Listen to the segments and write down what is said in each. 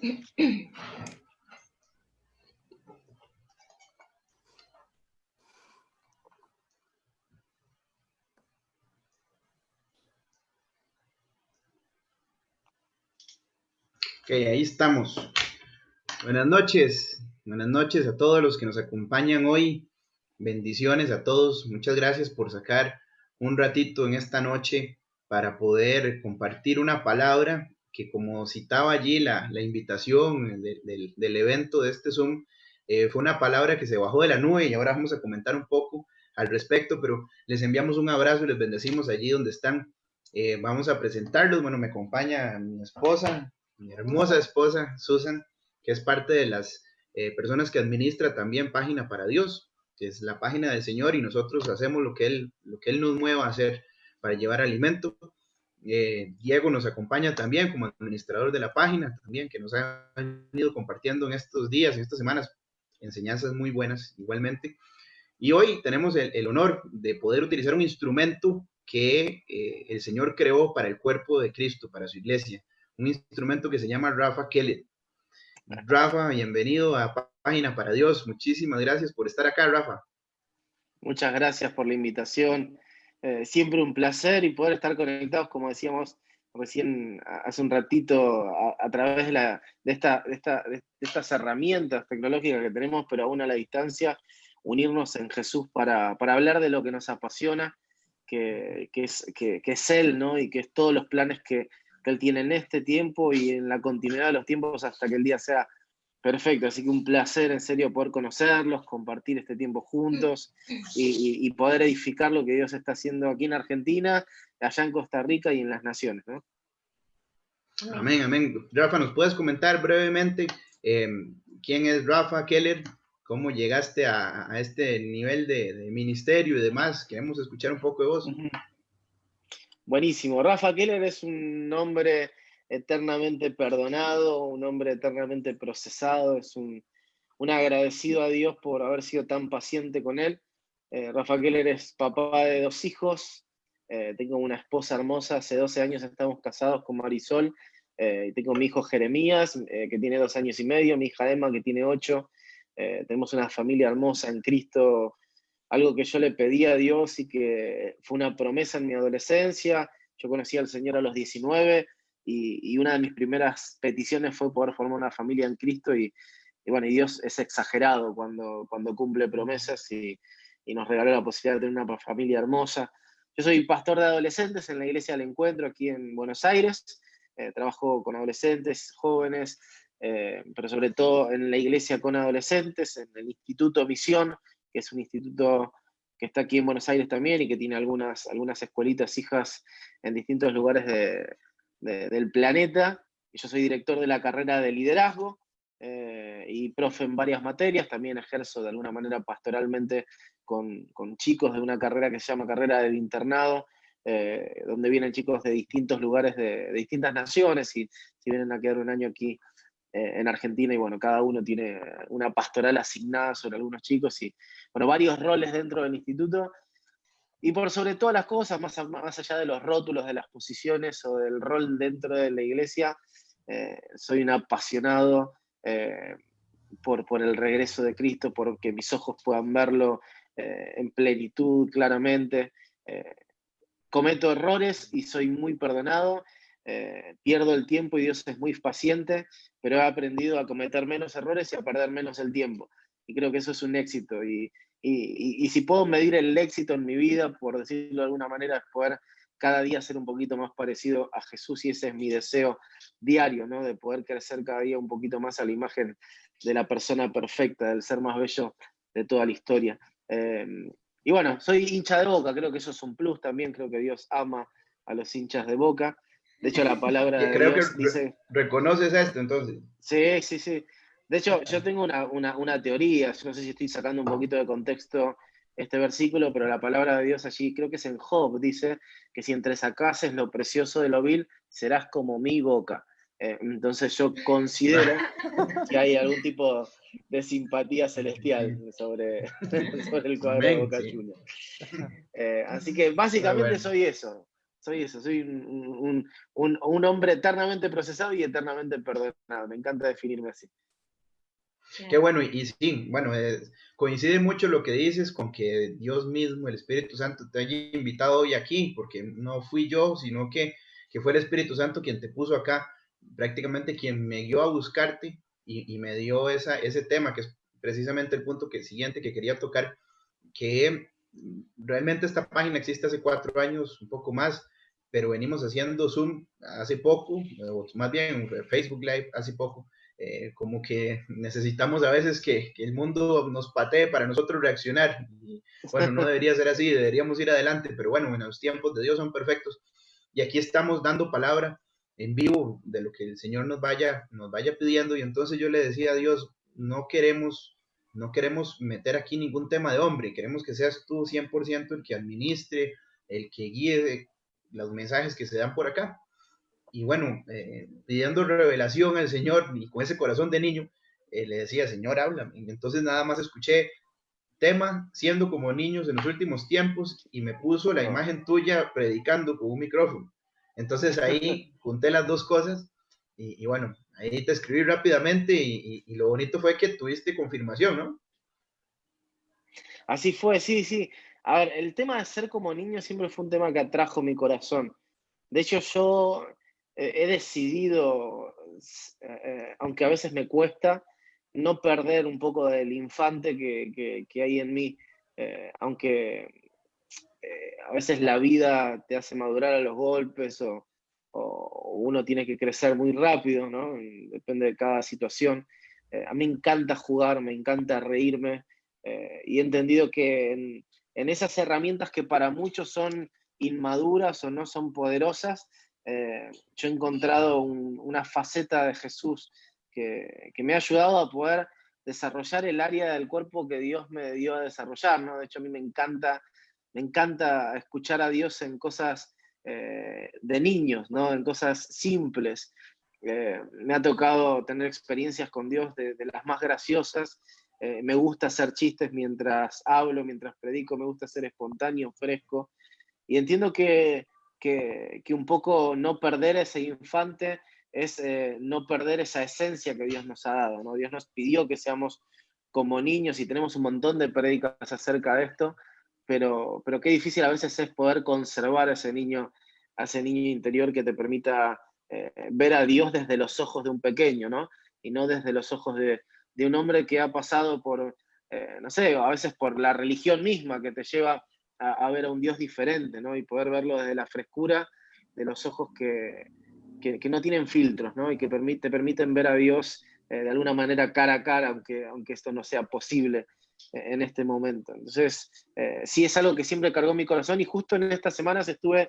Ok, ahí estamos. Buenas noches a todos los que nos acompañan hoy. Bendiciones a todos. Muchas gracias por sacar un ratito en esta noche para poder compartir una palabra que, como citaba allí la invitación del evento de este Zoom, fue una palabra que se bajó de la nube y ahora vamos a comentar un poco al respecto, pero les enviamos un abrazo y les bendecimos allí donde están. Vamos a presentarlos. Bueno, me acompaña mi esposa, mi hermosa esposa, Susan, que es parte de las personas que administra también Página para Dios, que es la página del Señor, y nosotros hacemos lo que Él nos mueva a hacer para llevar alimento. Diego nos acompaña también como administrador de la página, también, que nos ha venido compartiendo en estos días, en estas semanas, enseñanzas muy buenas igualmente. Y hoy tenemos el honor de poder utilizar un instrumento que el Señor creó para el cuerpo de Cristo, para su iglesia, un instrumento que se llama Rafa Keller. Rafa, bienvenido a Página para Dios. Muchísimas gracias por estar acá, Rafa. Muchas gracias por la invitación. Siempre un placer y poder estar conectados, como decíamos recién hace un ratito, a través de estas herramientas tecnológicas que tenemos, pero aún a la distancia, unirnos en Jesús para hablar de lo que nos apasiona, que es Él, ¿no? Y que es todos los planes que Él tiene en este tiempo y en la continuidad de los tiempos hasta que el día sea perfecto. Así que un placer, en serio, poder conocerlos, compartir este tiempo juntos y poder edificar lo que Dios está haciendo aquí en Argentina, allá en Costa Rica y en las naciones, ¿no? Amén, amén. Rafa, ¿nos puedes comentar brevemente quién es Rafa Keller? ¿Cómo llegaste a este nivel de ministerio y demás? Queremos escuchar un poco de vos. Buenísimo. Rafa Keller es un hombre eternamente perdonado, un hombre eternamente procesado, es un agradecido a Dios por haber sido tan paciente con él. Rafa Keller es papá de 2 hijos, tengo una esposa hermosa, hace 12 años estamos casados con Marisol, tengo mi hijo Jeremías, que tiene 2 años y medio, mi hija Emma, que tiene 8. Tenemos una familia hermosa en Cristo, algo que yo le pedí a Dios y que fue una promesa en mi adolescencia. Yo conocí al Señor a los 19 y una de mis primeras peticiones fue poder formar una familia en Cristo y bueno, y Dios es exagerado cuando cumple promesas y nos regaló la posibilidad de tener una familia hermosa. Yo soy pastor de adolescentes en la Iglesia del Encuentro aquí en Buenos Aires. Trabajo con adolescentes, jóvenes, pero sobre todo en la iglesia con adolescentes, en el Instituto Misión, que es un instituto que está aquí en Buenos Aires también y que tiene algunas escuelitas hijas en distintos lugares del planeta. Yo soy director de la carrera de liderazgo y profe en varias materias. También ejerzo de alguna manera pastoralmente con chicos de una carrera que se llama carrera del internado, donde vienen chicos de distintos lugares, de distintas naciones y vienen a quedar un año aquí en Argentina y bueno, cada uno tiene una pastoral asignada sobre algunos chicos y bueno, varios roles dentro del instituto. Y por sobre todas las cosas, más allá de los rótulos, de las posiciones o del rol dentro de la iglesia, soy un apasionado por el regreso de Cristo, porque mis ojos puedan verlo en plenitud, claramente. Cometo errores y soy muy perdonado, pierdo el tiempo y Dios es muy paciente, pero he aprendido a cometer menos errores y a perder menos el tiempo. Y creo que eso es un éxito. Y si puedo medir el éxito en mi vida, por decirlo de alguna manera, es poder cada día ser un poquito más parecido a Jesús, y ese es mi deseo diario, ¿no? De poder crecer cada día un poquito más a la imagen de la persona perfecta, del ser más bello de toda la historia. Y bueno, soy hincha de Boca, creo que eso es un plus también, creo que Dios ama a los hinchas de Boca. De hecho, la palabra de Creo que Dios dice... reconoces esto, entonces. Sí, sí, sí. De hecho, yo tengo una teoría, yo no sé si estoy sacando un poquito de contexto este versículo, pero la palabra de Dios allí, creo que es en Job, dice que si entresacases lo precioso de lo vil, serás como mi Boca. Entonces yo considero que hay algún tipo de simpatía celestial sobre el cuadro de Amén, Boca sí. Juniors. Así que básicamente Bueno. soy eso. Soy eso, soy un hombre eternamente procesado y eternamente perdonado. Me encanta definirme así. Qué bueno, y sí, bueno, coincide mucho lo que dices con que Dios mismo, el Espíritu Santo, te haya invitado hoy aquí, porque no fui yo, sino que fue el Espíritu Santo quien te puso acá, prácticamente quien me guió a buscarte y me dio ese tema, que es precisamente el punto siguiente que quería tocar, que realmente esta página existe hace 4 años, un poco más, pero venimos haciendo Zoom hace poco, o más bien Facebook Live hace poco, como que necesitamos a veces que el mundo nos patee para nosotros reaccionar. Y bueno, no debería ser así, deberíamos ir adelante, pero bueno, los tiempos de Dios son perfectos. Y aquí estamos dando palabra en vivo de lo que el Señor nos vaya pidiendo. Y entonces yo le decía a Dios, no queremos meter aquí ningún tema de hombre, queremos que seas tú 100% el que administre, el que guíe los mensajes que se dan por acá. Y bueno, pidiendo revelación al Señor y con ese corazón de niño, le decía, Señor, háblame. Y entonces nada más escuché tema, siendo como niños en los últimos tiempos, y me puso la Wow. imagen tuya predicando con un micrófono. Entonces ahí junté las dos cosas y bueno, ahí te escribí rápidamente y lo bonito fue que tuviste confirmación, ¿no? Así fue, sí, sí. A ver, el tema de ser como niño siempre fue un tema que atrajo mi corazón. De hecho, yo he decidido, aunque a veces me cuesta, no perder un poco del infante que hay en mí. Aunque a veces la vida te hace madurar a los golpes o uno tiene que crecer muy rápido, ¿no? Depende de cada situación. A mí me encanta jugar, me encanta reírme y he entendido que en esas herramientas que para muchos son inmaduras o no son poderosas, yo he encontrado una faceta de Jesús que me ha ayudado a poder desarrollar el área del cuerpo que Dios me dio a desarrollar, ¿no? De hecho, a mí me encanta escuchar a Dios en cosas de niños, ¿no? En cosas simples. Me ha tocado tener experiencias con Dios de las más graciosas. Me gusta hacer chistes mientras hablo, mientras predico, me gusta ser espontáneo, fresco. Y entiendo que un poco no perder ese infante es no perder esa esencia que Dios nos ha dado, ¿no? Dios nos pidió que seamos como niños y tenemos un montón de prédicas acerca de esto, pero qué difícil a veces es poder conservar a ese niño interior que te permita ver a Dios desde los ojos de un pequeño, ¿no? Y no desde los ojos de un hombre que ha pasado por, no sé, a veces por la religión misma que te lleva a ver a un Dios diferente, ¿no? Y poder verlo desde la frescura de los ojos que no tienen filtros, ¿no? Y que te permiten ver a Dios de alguna manera cara a cara, aunque esto no sea posible en este momento. Entonces, sí es algo que siempre cargó mi corazón y justo en estas semanas estuve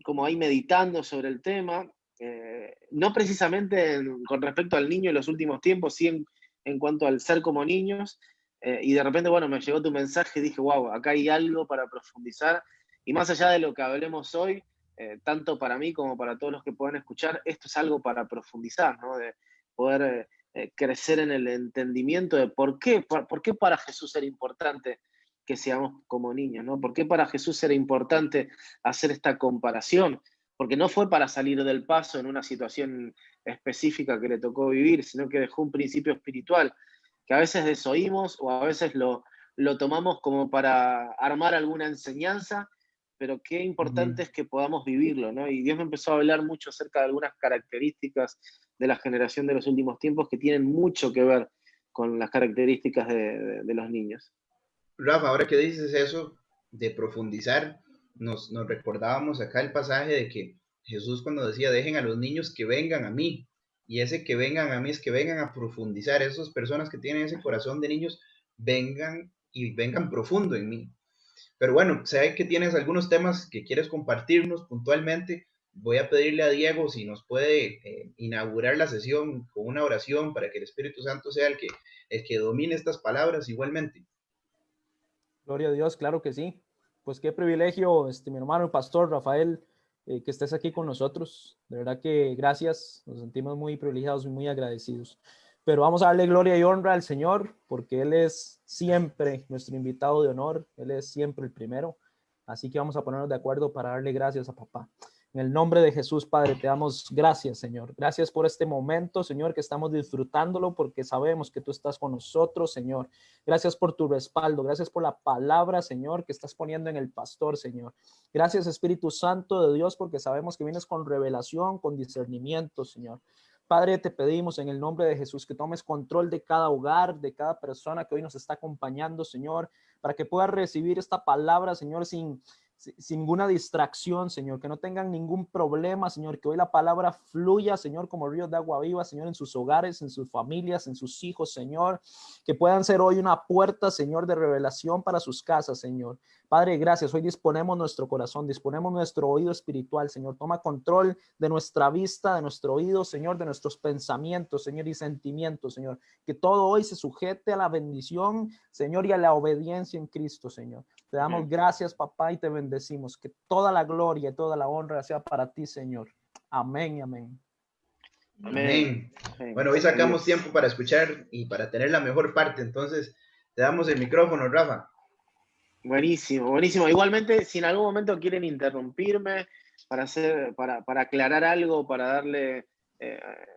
como ahí meditando sobre el tema, no precisamente con respecto al niño en los últimos tiempos, sí en cuanto al ser como niños, y de repente, bueno, me llegó tu mensaje y dije, wow, acá hay algo para profundizar, y más allá de lo que hablemos hoy, tanto para mí como para todos los que puedan escuchar, esto es algo para profundizar, ¿no? De poder crecer en el entendimiento de por qué para Jesús era importante que seamos como niños, ¿no? ¿Por qué para Jesús era importante hacer esta comparación? Porque no fue para salir del paso en una situación específica que le tocó vivir, sino que dejó un principio espiritual que a veces desoímos o a veces lo tomamos como para armar alguna enseñanza, pero qué importante Ujú. es que podamos vivirlo, ¿no? Y Dios me empezó a hablar mucho acerca de algunas características de la generación de los últimos tiempos que tienen mucho que ver con las características de los niños. Rafa, ahora que dices eso de profundizar, nos recordábamos acá el pasaje de que Jesús cuando decía, dejen a los niños que vengan a mí, y ese que vengan a mí es que vengan a profundizar, esas personas que tienen ese corazón de niños, vengan y vengan profundo en mí. Pero bueno, sé que tienes algunos temas que quieres compartirnos puntualmente. Voy a pedirle a Diego si nos puede inaugurar la sesión con una oración para que el Espíritu Santo sea el que domine estas palabras igualmente. Gloria a Dios, claro que sí. Pues qué privilegio, mi hermano, el pastor Rafael, que estés aquí con nosotros. De verdad que gracias, nos sentimos muy privilegiados y muy agradecidos. Pero vamos a darle gloria y honra al Señor, porque Él es siempre nuestro invitado de honor, Él es siempre el primero. Así que vamos a ponernos de acuerdo para darle gracias a papá. En el nombre de Jesús, Padre, te damos gracias, Señor. Gracias por este momento, Señor, que estamos disfrutándolo porque sabemos que tú estás con nosotros, Señor. Gracias por tu respaldo. Gracias por la palabra, Señor, que estás poniendo en el pastor, Señor. Gracias, Espíritu Santo de Dios, porque sabemos que vienes con revelación, con discernimiento, Señor. Padre, te pedimos en el nombre de Jesús que tomes control de cada hogar, de cada persona que hoy nos está acompañando, Señor, para que pueda recibir esta palabra, Señor, sin ninguna distracción, Señor, que no tengan ningún problema, Señor, que hoy la palabra fluya, Señor, como ríos de agua viva, Señor, en sus hogares, en sus familias, en sus hijos, Señor, que puedan ser hoy una puerta, Señor, de revelación para sus casas, Señor. Padre, gracias. Hoy disponemos nuestro corazón, disponemos nuestro oído espiritual, Señor. Toma control de nuestra vista, de nuestro oído, Señor, de nuestros pensamientos, Señor, y sentimientos, Señor. Que todo hoy se sujete a la bendición, Señor, y a la obediencia en Cristo, Señor. Te damos gracias, papá, y te bendecimos. Que toda la gloria y toda la honra sea para ti, Señor. Amén y amén. Amén. Bueno, hoy sacamos tiempo para escuchar y para tener la mejor parte. Entonces, te damos el micrófono, Rafa. Buenísimo, buenísimo. Igualmente, si en algún momento quieren interrumpirme para aclarar algo, para darle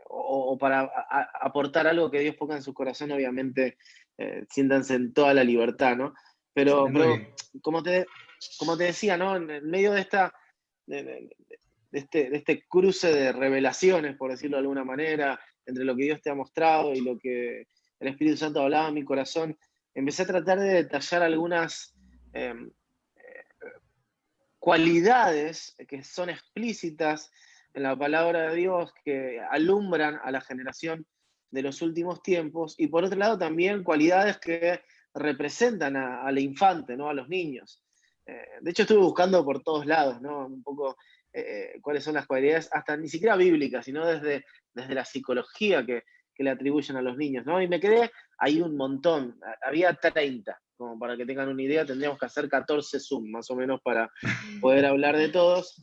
o para aportar algo que Dios ponga en su corazón, obviamente siéntanse en toda la libertad, ¿no? Pero como te decía, ¿no? En medio de este cruce de revelaciones, por decirlo de alguna manera, entre lo que Dios te ha mostrado y lo que el Espíritu Santo hablaba en mi corazón, empecé a tratar de detallar algunas cualidades que son explícitas en la palabra de Dios, que alumbran a la generación de los últimos tiempos, y por otro lado también cualidades que representan a la infante, ¿no? A los niños. De hecho estuve buscando por todos lados, ¿no? Un poco cuáles son las cualidades, hasta ni siquiera bíblicas, sino desde la psicología que le atribuyen a los niños, ¿no? Y me quedé ahí un montón, había 30, como para que tengan una idea, tendríamos que hacer 14 Zoom más o menos para poder hablar de todos,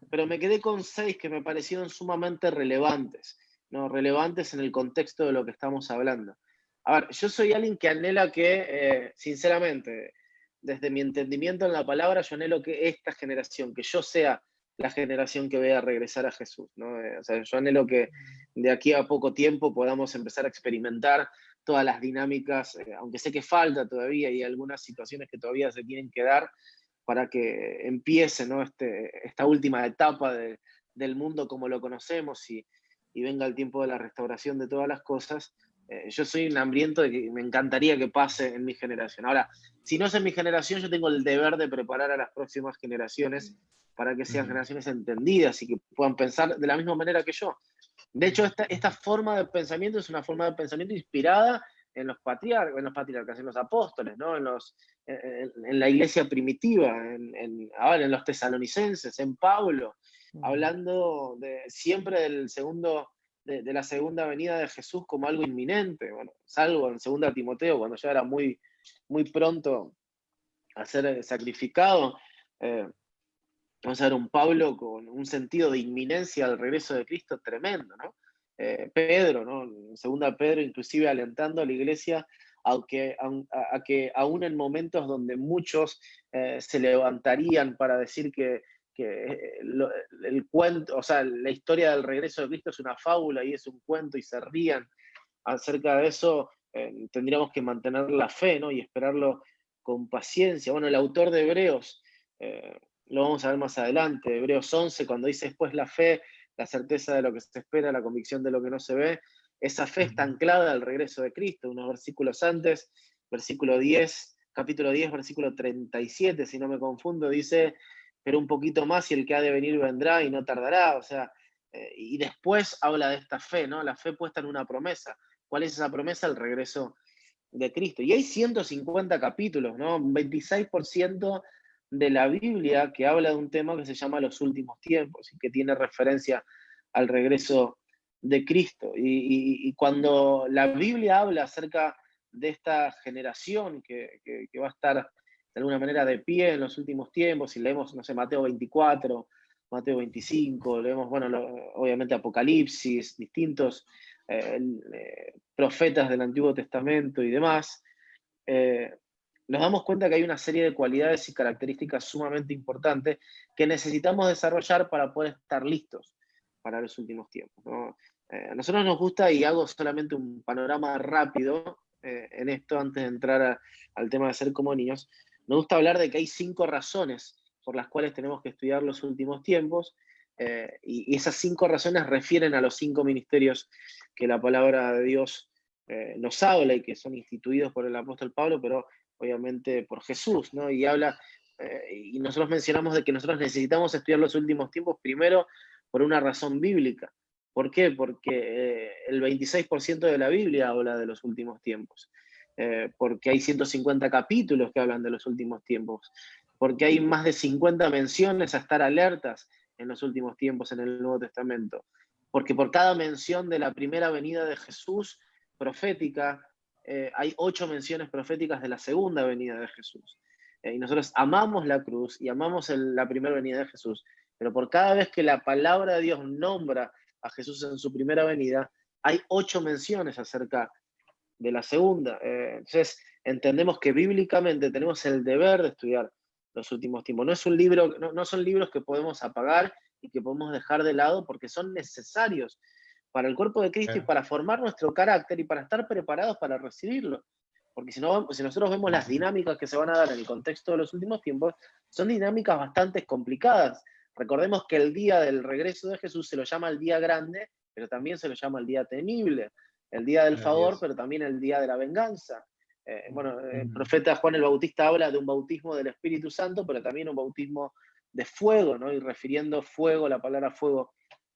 pero me quedé con 6 que me parecieron sumamente relevantes, ¿no? Relevantes en el contexto de lo que estamos hablando. A ver, yo soy alguien que anhela que, sinceramente, desde mi entendimiento en la palabra, yo anhelo que esta generación, que yo sea la generación que vea regresar a Jesús, ¿no? O sea, yo anhelo que de aquí a poco tiempo podamos empezar a experimentar todas las dinámicas, aunque sé que falta todavía y algunas situaciones que todavía se tienen que dar para que empiece, ¿no? Esta última etapa del mundo como lo conocemos y venga el tiempo de la restauración de todas las cosas. Yo soy un hambriento de que me encantaría que pase en mi generación. Ahora, si no es en mi generación, yo tengo el deber de preparar a las próximas generaciones para que sean generaciones entendidas y que puedan pensar de la misma manera que yo. De hecho, esta forma de pensamiento es una forma de pensamiento inspirada en los patriarcas, en los apóstoles, ¿no? En la iglesia primitiva, ahora en los tesalonicenses, en Pablo, hablando siempre de la segunda venida de Jesús como algo inminente, bueno, salvo en 2 Timoteo, cuando ya era muy, muy pronto a ser sacrificado. Vamos a ver un Pablo con un sentido de inminencia al regreso de Cristo tremendo, ¿no? Pedro, ¿no? En 2 Pedro, inclusive alentando a la iglesia a que aún en momentos donde muchos se levantarían para decir que el cuento, o sea, la historia del regreso de Cristo es una fábula y es un cuento y se rían acerca de eso, tendríamos que mantener la fe, ¿no? Y esperarlo con paciencia. Bueno, el autor de Hebreos, lo vamos a ver más adelante, Hebreos 11, cuando dice después la fe, la certeza de lo que se espera, la convicción de lo que no se ve, esa fe está anclada al regreso de Cristo. Unos versículos antes, versículo 10, capítulo 10, versículo 37, si no me confundo, dice, pero un poquito más y el que ha de venir vendrá y no tardará, o sea, y después habla de esta fe, ¿no? La fe puesta en una promesa. ¿Cuál es esa promesa? El regreso de Cristo. Y hay 150 capítulos, ¿no? Un 26% de la Biblia que habla de un tema que se llama los últimos tiempos y que tiene referencia al regreso de Cristo. Y cuando la Biblia habla acerca de esta generación que va a estar de alguna manera de pie en los últimos tiempos, si leemos, no sé, Mateo 24, Mateo 25, leemos, bueno, obviamente Apocalipsis, distintos profetas del Antiguo Testamento y demás, nos damos cuenta que hay una serie de cualidades y características sumamente importantes que necesitamos desarrollar para poder estar listos para los últimos tiempos, ¿no? A nosotros nos gusta, y hago solamente un panorama rápido en esto antes de entrar al tema de ser como niños, nos gusta hablar de que hay 5 razones por las cuales tenemos que estudiar los últimos tiempos, y esas 5 razones refieren a los 5 ministerios que la palabra de Dios nos habla y que son instituidos por el apóstol Pablo, pero obviamente por Jesús, ¿no? Y habla, y nosotros mencionamos de que nosotros necesitamos estudiar los últimos tiempos primero por una razón bíblica. ¿Por qué? Porque el 26% de la Biblia habla de los últimos tiempos, porque hay 150 capítulos que hablan de los últimos tiempos, porque hay más de 50 menciones a estar alertas en los últimos tiempos en el Nuevo Testamento, porque por cada mención de la primera venida de Jesús profética, hay 8 menciones proféticas de la segunda venida de Jesús. Y nosotros amamos la cruz y amamos la primera venida de Jesús, pero por cada vez que la palabra de Dios nombra a Jesús en su primera venida, hay 8 menciones acerca de la segunda. Entonces, entendemos que bíblicamente tenemos el deber de estudiar los últimos tiempos. No es un libro, no son libros que podemos apagar y que podemos dejar de lado porque son necesarios para el cuerpo de Cristo y para formar nuestro carácter y para estar preparados para recibirlo. Porque si nosotros vemos las dinámicas que se van a dar en el contexto de los últimos tiempos, son dinámicas bastante complicadas. Recordemos que el día del regreso de Jesús se lo llama el día grande, pero también se lo llama el día temible, el día del favor, pero también el día de la venganza. El profeta Juan el Bautista habla de un bautismo del Espíritu Santo, pero también un bautismo de fuego, ¿no? Y refiriendo fuego, la palabra fuego,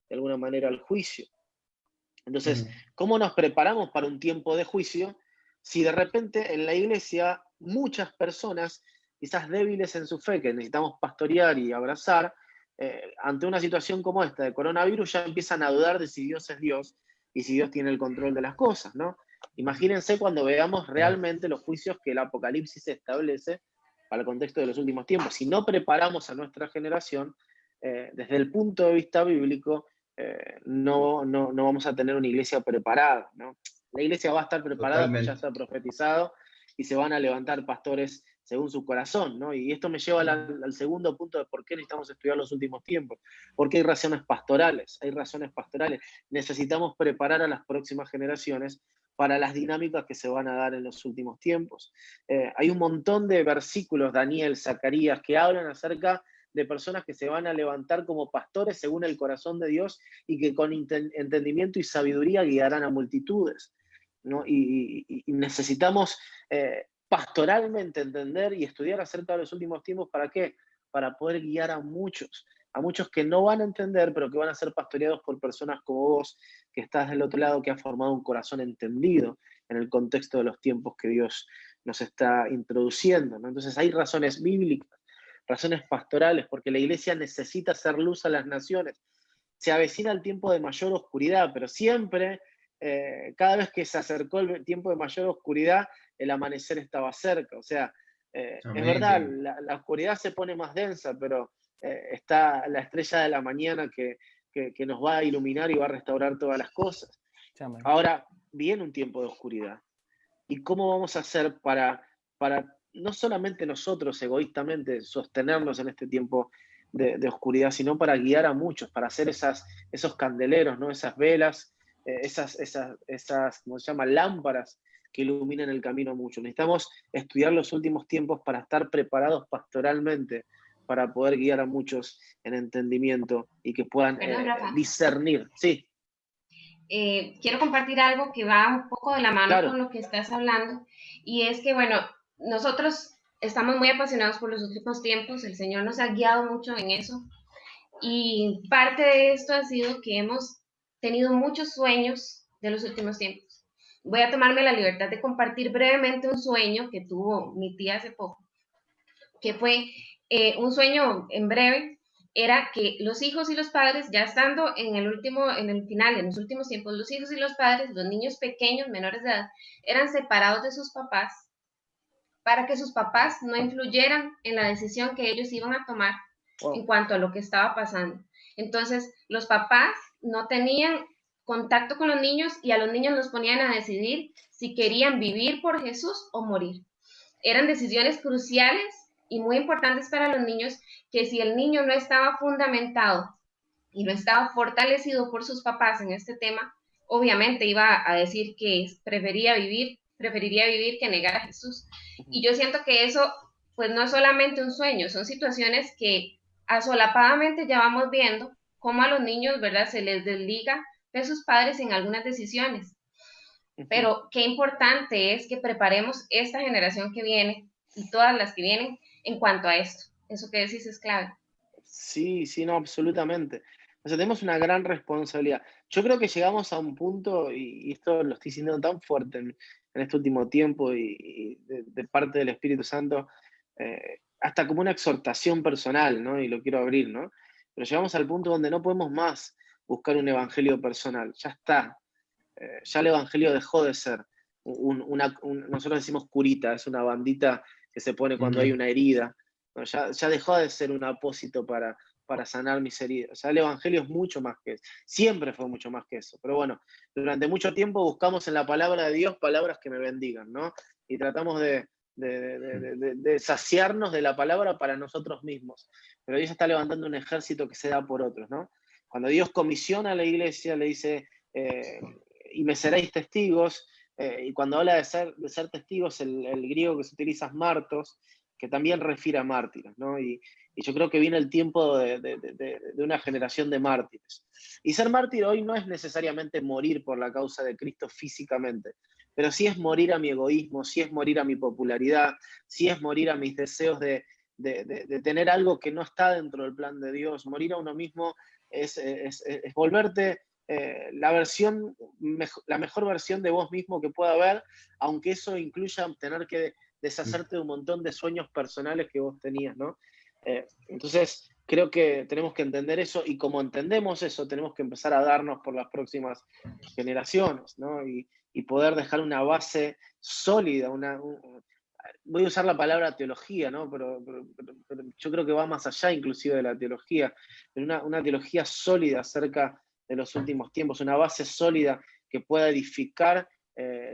de alguna manera al juicio. Entonces, ¿cómo nos preparamos para un tiempo de juicio si de repente en la iglesia muchas personas, quizás débiles en su fe, que necesitamos pastorear y abrazar, ante una situación como esta de coronavirus ya empiezan a dudar de si Dios es Dios y si Dios tiene el control de las cosas, ¿no? Imagínense cuando veamos realmente los juicios que el Apocalipsis establece para el contexto de los últimos tiempos. Si no preparamos a nuestra generación, desde el punto de vista bíblico, no vamos a tener una iglesia preparada, ¿no? La iglesia va a estar preparada porque ya está profetizado y se van a levantar pastores según su corazón, ¿no? Y esto me lleva al segundo punto de por qué necesitamos estudiar los últimos tiempos. Porque hay razones pastorales, Necesitamos preparar a las próximas generaciones para las dinámicas que se van a dar en los últimos tiempos. Hay un montón de versículos, Daniel, Zacarías, que hablan acerca de personas que se van a levantar como pastores según el corazón de Dios y que con entendimiento y sabiduría guiarán a multitudes, ¿no? Y necesitamos pastoralmente entender y estudiar acerca de los últimos tiempos. ¿Para qué? Para poder guiar a muchos que no van a entender, pero que van a ser pastoreados por personas como vos, que estás del otro lado, que has formado un corazón entendido en el contexto de los tiempos que Dios nos está introduciendo, ¿no? Entonces hay razones bíblicas, razones pastorales, porque la iglesia necesita hacer luz a las naciones. Se avecina el tiempo de mayor oscuridad, pero siempre, cada vez que se acercó el tiempo de mayor oscuridad, el amanecer estaba cerca. O sea, es verdad, la oscuridad se pone más densa, pero está la estrella de la mañana que nos va a iluminar y va a restaurar todas las cosas. Amén. Ahora, viene un tiempo de oscuridad. ¿Y cómo vamos a hacer para no solamente nosotros egoístamente sostenernos en este tiempo de oscuridad, sino para guiar a muchos, para hacer esos candeleros, ¿no? Esas velas, esas, ¿cómo se llama?, lámparas que iluminen el camino a muchos? Necesitamos estudiar los últimos tiempos para estar preparados pastoralmente, para poder guiar a muchos en entendimiento y que puedan discernir. Sí. Quiero compartir algo que va un poco de la mano con lo que estás hablando, y es que, bueno, nosotros estamos muy apasionados por los últimos tiempos, el Señor nos ha guiado mucho en eso, y parte de esto ha sido que hemos tenido muchos sueños de los últimos tiempos. Voy a tomarme la libertad de compartir brevemente un sueño que tuvo mi tía hace poco, que fue un sueño en breve. Era que los hijos y los padres, ya estando en el final, en los últimos tiempos, los hijos y los padres, los niños pequeños, menores de edad, eran separados de sus papás para que sus papás no influyeran en la decisión que ellos iban a tomar en cuanto a lo que estaba pasando. Entonces, los papás no tenían contacto con los niños y a los niños los ponían a decidir si querían vivir por Jesús o morir. eran decisiones cruciales y muy importantes para los niños, que si el niño no estaba fundamentado y no estaba fortalecido por sus papás en este tema, obviamente iba a decir que preferiría vivir que negar a Jesús. Y yo siento que eso, pues no es solamente un sueño, son situaciones que asolapadamente ya vamos viendo cómo a los niños, ¿verdad?, se les desliga de sus padres en algunas decisiones. Pero qué importante es que preparemos esta generación que viene y todas las que vienen en cuanto a esto. Eso que decís es clave. Sí, sí, no, absolutamente. O sea, tenemos una gran responsabilidad. Yo creo que llegamos a un punto, y esto lo estoy sintiendo tan fuerte en este último tiempo y de parte del Espíritu Santo, hasta como una exhortación personal, ¿no? Y lo quiero abrir, ¿no? Pero llegamos al punto donde no podemos más buscar un evangelio personal. Ya está. Ya el evangelio dejó de ser nosotros decimos curita, es una bandita que se pone cuando hay una herida. No, ya dejó de ser un apósito para sanar mis heridas. Ya el evangelio es mucho más que eso. Siempre fue mucho más que eso. Pero bueno, durante mucho tiempo buscamos en la palabra de Dios palabras que me bendigan, ¿no? Y tratamos de saciarnos de la palabra para nosotros mismos. Pero Dios está levantando un ejército que se da por otros, ¿no? Cuando Dios comisiona a la iglesia, le dice, y me seréis testigos, y cuando habla de ser testigos, el griego que se utiliza es martos, que también refiere a mártires, ¿no? Y yo creo que viene el tiempo de una generación de mártires. Y ser mártir hoy no es necesariamente morir por la causa de Cristo físicamente, pero sí es morir a mi egoísmo, sí es morir a mi popularidad, sí es morir a mis deseos de tener algo que no está dentro del plan de Dios. Morir a uno mismo es volverte la mejor versión de vos mismo que pueda haber, aunque eso incluya tener que deshacerte de un montón de sueños personales que vos tenías, ¿no? Entonces, creo que tenemos que entender eso, y como entendemos eso, tenemos que empezar a darnos por las próximas generaciones, ¿no? Y poder dejar una base sólida, voy a usar la palabra teología, ¿no? Pero yo creo que va más allá inclusive de la teología, pero una teología sólida acerca de los últimos tiempos, una base sólida que pueda edificar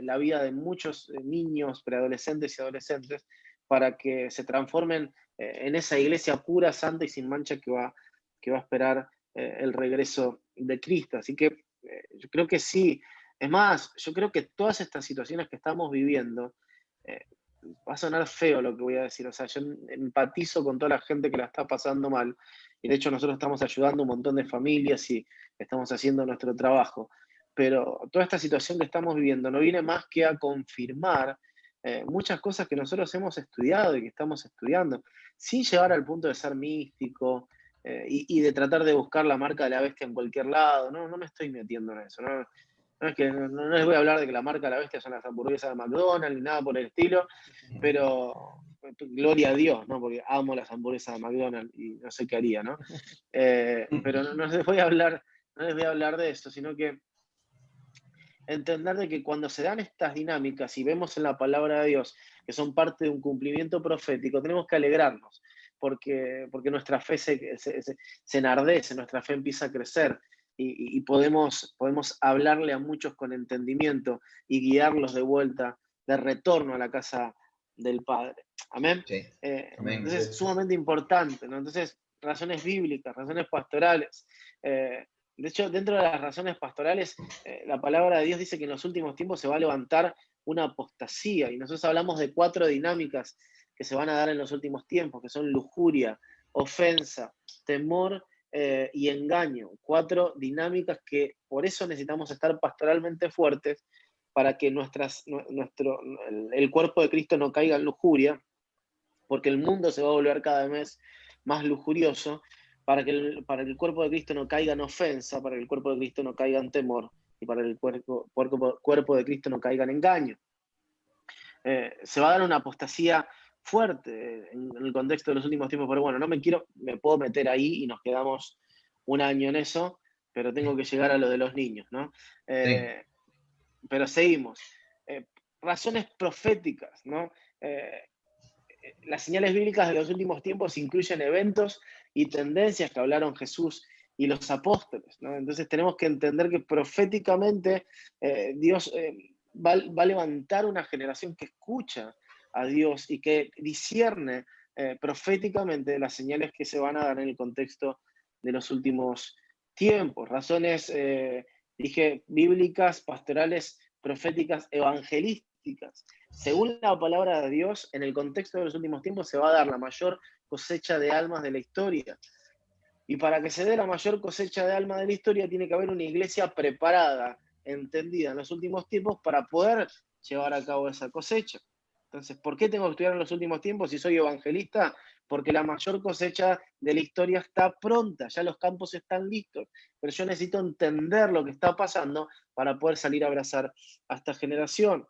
la vida de muchos niños, preadolescentes y adolescentes, para que se transformen en esa iglesia pura, santa y sin mancha que va a esperar el regreso de Cristo. Así que yo creo que sí. Es más, yo creo que todas estas situaciones que estamos viviendo, va a sonar feo lo que voy a decir, o sea, yo empatizo con toda la gente que la está pasando mal, y de hecho nosotros estamos ayudando a un montón de familias y estamos haciendo nuestro trabajo, pero toda esta situación que estamos viviendo no viene más que a confirmar muchas cosas que nosotros hemos estudiado y que estamos estudiando, sin llegar al punto de ser místico y de tratar de buscar la marca de la bestia en cualquier lado. No me estoy metiendo en eso, no les voy a hablar de que la marca de la bestia son las hamburguesas de McDonald's ni nada por el estilo, pero gloria a Dios, ¿no? Porque amo las hamburguesas de McDonald's y no sé qué haría, ¿no? Pero no les voy a hablar de eso, sino que entender de que cuando se dan estas dinámicas y vemos en la palabra de Dios que son parte de un cumplimiento profético, tenemos que alegrarnos, porque nuestra fe se enardece, nuestra fe empieza a crecer. Y podemos hablarle a muchos con entendimiento y guiarlos de vuelta, de retorno a la casa del Padre. Amén. Sí. Amén. Entonces es sumamente importante, ¿no? Entonces, razones bíblicas, razones pastorales. De hecho, dentro de las razones pastorales, la palabra de Dios dice que en los últimos tiempos se va a levantar una apostasía, y nosotros hablamos de 4 dinámicas que se van a dar en los últimos tiempos, que son lujuria, ofensa, temor y engaño. 4 dinámicas que por eso necesitamos estar pastoralmente fuertes, para que el cuerpo de Cristo no caiga en lujuria, porque el mundo se va a volver cada vez más lujurioso, para que el cuerpo de Cristo no caiga en ofensa, para que el cuerpo de Cristo no caiga en temor, y para que el cuerpo de Cristo no caiga en engaño. Se va a dar una apostasía fuerte en el contexto de los últimos tiempos, pero bueno, me puedo meter ahí y nos quedamos un año en eso, pero tengo que llegar a lo de los niños, ¿no? Sí. Pero seguimos. Razones proféticas, ¿no? Las señales bíblicas de los últimos tiempos incluyen eventos y tendencias que hablaron Jesús y los apóstoles, ¿no? Entonces tenemos que entender que proféticamente Dios va a levantar una generación que escucha a Dios y que discierne proféticamente las señales que se van a dar en el contexto de los últimos tiempos. Razones, dije, bíblicas, pastorales, proféticas, evangelísticas. Según la palabra de Dios, en el contexto de los últimos tiempos se va a dar la mayor cosecha de almas de la historia. Y para que se dé la mayor cosecha de almas de la historia, tiene que haber una iglesia preparada, entendida en los últimos tiempos para poder llevar a cabo esa cosecha. Entonces, ¿por qué tengo que estudiar en los últimos tiempos si soy evangelista? Porque la mayor cosecha de la historia está pronta, ya los campos están listos, pero yo necesito entender lo que está pasando para poder salir a abrazar a esta generación.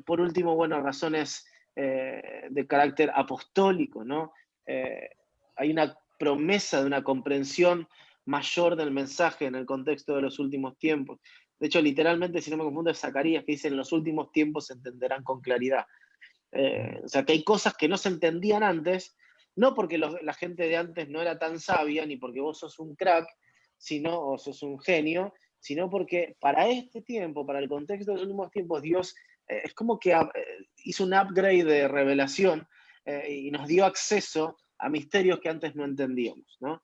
Por último, bueno, razones de carácter apostólico, ¿no? Hay una promesa de una comprensión mayor del mensaje en el contexto de los últimos tiempos. De hecho, literalmente, si no me confundo, es Zacarías que dice: en los últimos tiempos se entenderán con claridad. O sea, que hay cosas que no se entendían antes, no porque la gente de antes no era tan sabia, ni porque vos sos un crack, o sos un genio, sino porque para este tiempo, para el contexto de los últimos tiempos, Dios es como que hizo un upgrade de revelación y nos dio acceso a misterios que antes no entendíamos, ¿no?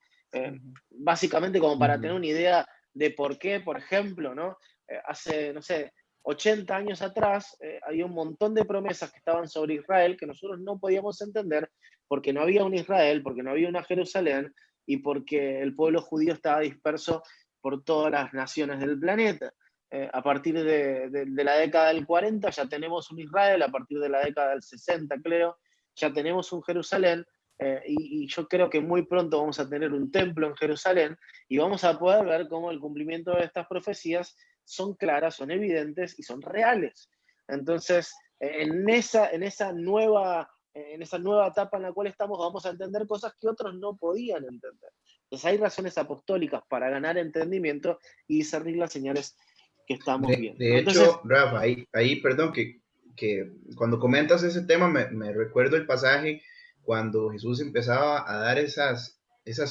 Básicamente como para tener una idea de por qué, por ejemplo, ¿no? Hace, no sé, 80 años atrás había un montón de promesas que estaban sobre Israel que nosotros no podíamos entender porque no había un Israel, porque no había una Jerusalén y porque el pueblo judío estaba disperso por todas las naciones del planeta. A partir de la década del 40 ya tenemos un Israel, a partir de la década del 60 creo, ya tenemos un Jerusalén, y yo creo que muy pronto vamos a tener un templo en Jerusalén y vamos a poder ver cómo el cumplimiento de estas profecías son claras, son evidentes y son reales. Entonces, en esa nueva etapa en la cual estamos, vamos a entender cosas que otros no podían entender. Entonces, hay razones apostólicas para ganar entendimiento y discernir las señales que estamos viendo. De Entonces, hecho, Rafa, ahí perdón, que cuando comentas ese tema me recuerdo el pasaje cuando Jesús empezaba a dar esas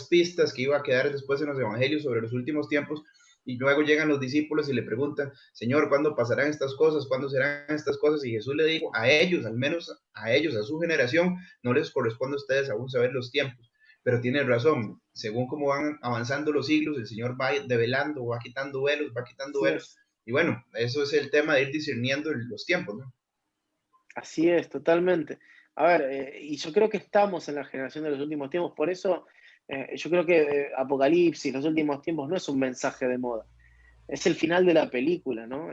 pistas que iba a quedar después en los evangelios sobre los últimos tiempos, y luego llegan los discípulos y le preguntan: Señor, ¿cuándo pasarán estas cosas? ¿Cuándo serán estas cosas? Y Jesús le dijo: a ellos, al menos a ellos, a su generación, no les corresponde a ustedes aún saber los tiempos. Pero tiene razón, según cómo van avanzando los siglos, el Señor va develando, va quitando velos, va quitando así velos. es. Y bueno, eso es el tema de ir discerniendo los tiempos, ¿no? Así es, totalmente. A ver, y yo creo que estamos en la generación de los últimos tiempos, por eso yo creo que Apocalipsis, los últimos tiempos, no es un mensaje de moda, es el final de la película, ¿no?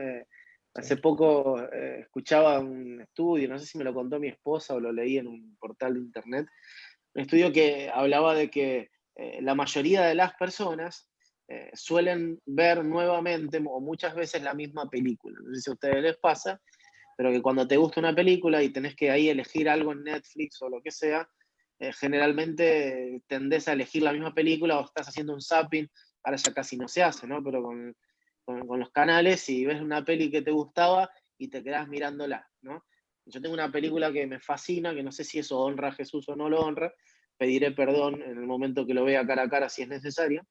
Hace poco escuchaba un estudio, no sé si me lo contó mi esposa o lo leí en un portal de internet, un estudio que hablaba de que la mayoría de las personas suelen ver nuevamente o muchas veces la misma película. No sé si a ustedes les pasa, pero que cuando te gusta una película y tenés que ahí elegir algo en Netflix o lo que sea, generalmente tendés a elegir la misma película o estás haciendo un zapping, ahora ya casi no se hace, ¿no? Pero con los canales y ves una peli que te gustaba y te quedás mirándola, ¿no? Yo tengo una película que me fascina, que no sé si eso honra a Jesús o no lo honra, pediré perdón en el momento que lo vea cara a cara si es necesario,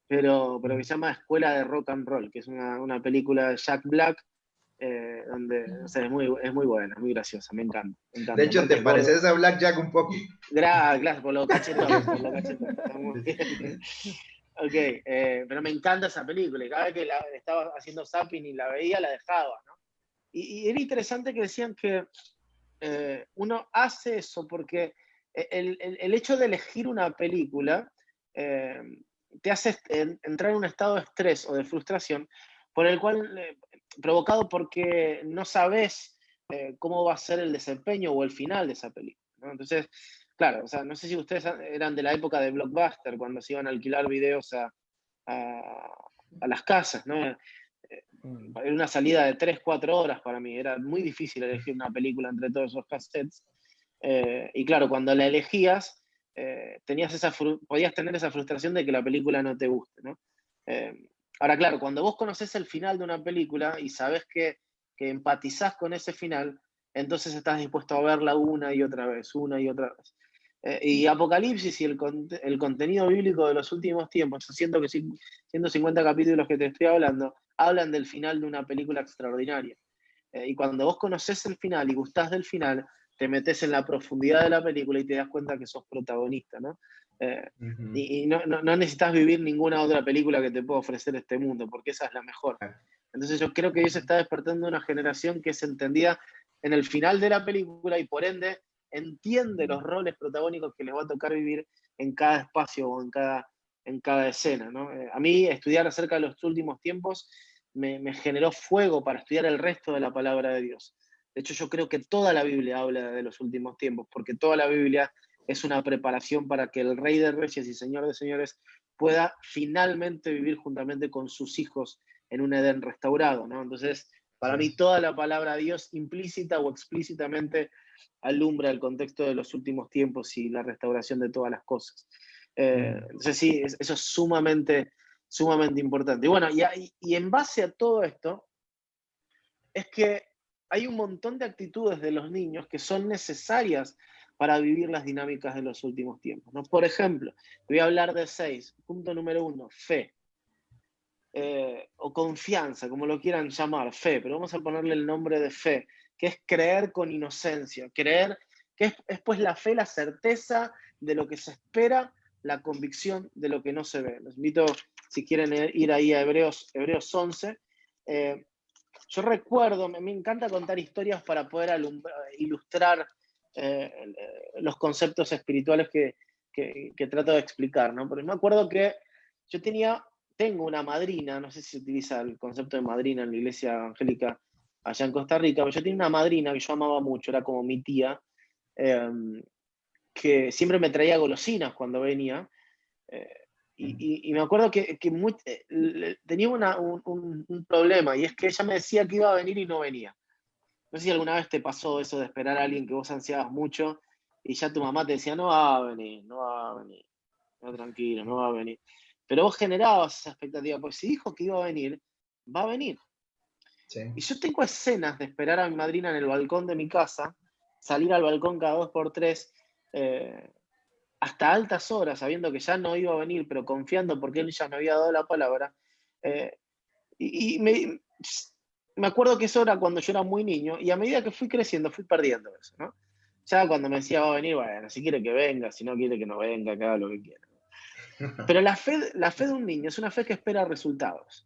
pero que se llama Escuela de Rock and Roll, que es una película de Jack Black, donde o sea, es muy buena, muy graciosa, me encanta. De hecho, te pareces a Black Jack un poco. Gracias, por lo cachetón, Está muy bien. Ok, pero me encanta esa película y cada vez que estaba haciendo zapping y la veía, la dejaba, ¿no? Y era interesante que decían que uno hace eso porque el hecho de elegir una película te hace entrar en un estado de estrés o de frustración por el cual, provocado porque no sabes cómo va a ser el desempeño o el final de esa película, ¿no? Entonces, claro, o sea, no sé si ustedes eran de la época de Blockbuster, cuando se iban a alquilar videos a las casas, ¿no? Era una salida de 3, 4 horas para mí, era muy difícil elegir una película entre todos esos cassettes. Y claro, cuando la elegías, podías tener esa frustración de que la película no te guste, ¿no? Ahora, claro, cuando vos conocés el final de una película y sabés que empatizás con ese final, entonces estás dispuesto a verla una y otra vez. Y Apocalipsis y el contenido bíblico de los últimos tiempos, siento que 150 capítulos que te estoy hablando, hablan del final de una película extraordinaria. Y cuando vos conocés el final y gustás del final, te metes en la profundidad de la película y te das cuenta que sos protagonista, ¿no? Y no necesitas vivir ninguna otra película que te pueda ofrecer este mundo, porque esa es la mejor. Entonces yo creo que Dios está despertando una generación que se entendía en el final de la película y por ende entiende los roles protagónicos que les va a tocar vivir en cada espacio o en cada escena, ¿no? A mí estudiar acerca de los últimos tiempos me generó fuego para estudiar el resto de la palabra de Dios. De hecho, yo creo que toda la Biblia habla de los últimos tiempos, porque toda la Biblia es una preparación para que el Rey de Reyes y Señor de Señores pueda finalmente vivir juntamente con sus hijos en un Edén restaurado, ¿no? Entonces, para mí toda la palabra de Dios implícita o explícitamente alumbra el contexto de los últimos tiempos y la restauración de todas las cosas. Entonces sí, eso es sumamente importante. Y bueno, y en base a todo esto, es que hay un montón de actitudes de los niños que son necesarias para vivir las dinámicas de los últimos tiempos, ¿no? Por ejemplo, voy a hablar de 6. Punto número 1, fe. O confianza, como lo quieran llamar, fe, pero vamos a ponerle el nombre de fe, que es creer con inocencia, creer que es pues la fe, la certeza de lo que se espera, la convicción de lo que no se ve. Les invito, si quieren ir ahí a Hebreos 11. Yo recuerdo, me encanta contar historias para poder ilustrar los conceptos espirituales que trato de explicar, ¿no? Porque me acuerdo que yo tengo una madrina, no sé si se utiliza el concepto de madrina en la iglesia evangélica allá en Costa Rica, pero yo tenía una madrina que yo amaba mucho, era como mi tía, que siempre me traía golosinas cuando venía, y me acuerdo que tenía un problema, y es que ella me decía que iba a venir y no venía. No sé si alguna vez te pasó eso de esperar a alguien que vos ansiabas mucho, y ya tu mamá te decía, no va a venir, no tranquilo, no va a venir. Pero vos generabas esa expectativa, pues si dijo que iba a venir, va a venir. Sí. Y yo tengo escenas de esperar a mi madrina en el balcón de mi casa, salir al balcón cada 2x3, hasta altas horas, sabiendo que ya no iba a venir, pero confiando porque él ya me había dado la palabra. Me acuerdo que eso era cuando yo era muy niño, y a medida que fui creciendo, fui perdiendo eso, ¿no? Ya cuando me decía, va a venir, bueno, si quiere que venga, si no quiere que no venga, que haga lo que quiera. Pero la fe de un niño es una fe que espera resultados.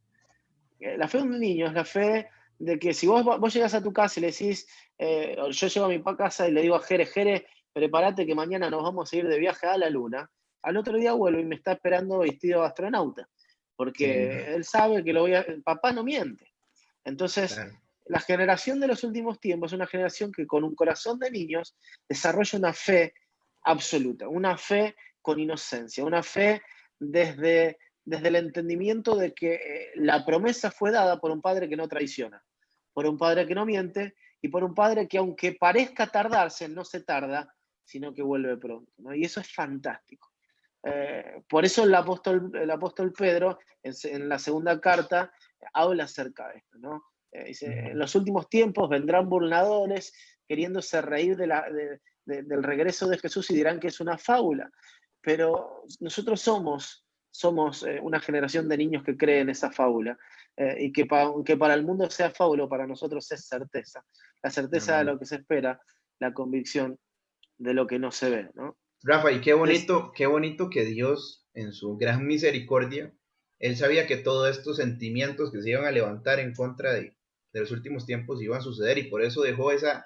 La fe de un niño es la fe de que si vos llegás a tu casa y le decís, yo llego a mi casa y le digo a Jere, prepárate que mañana nos vamos a ir de viaje a la luna, al otro día vuelvo y me está esperando vestido de astronauta, porque él sabe que papá no miente. Entonces, claro, la generación de los últimos tiempos es una generación que con un corazón de niños desarrolla una fe absoluta, una fe con inocencia, una fe desde el entendimiento de que la promesa fue dada por un padre que no traiciona, por un padre que no miente y por un padre que aunque parezca tardarse, no se tarda, sino que vuelve pronto, ¿no? Y eso es fantástico. Por eso el apóstol Pedro, en la segunda carta, habla acerca de esto, ¿no? Dice, en los últimos tiempos vendrán burladores queriéndose reír del regreso de Jesús y dirán que es una fábula. Pero nosotros somos una generación de niños que creen esa fábula, y que aunque para el mundo sea fábula, para nosotros es certeza. La certeza de lo que se espera, la convicción de lo que no se ve, ¿no? Rafa, y qué bonito que Dios, en su gran misericordia, Él sabía que todos estos sentimientos que se iban a levantar en contra de los últimos tiempos iban a suceder, y por eso dejó esa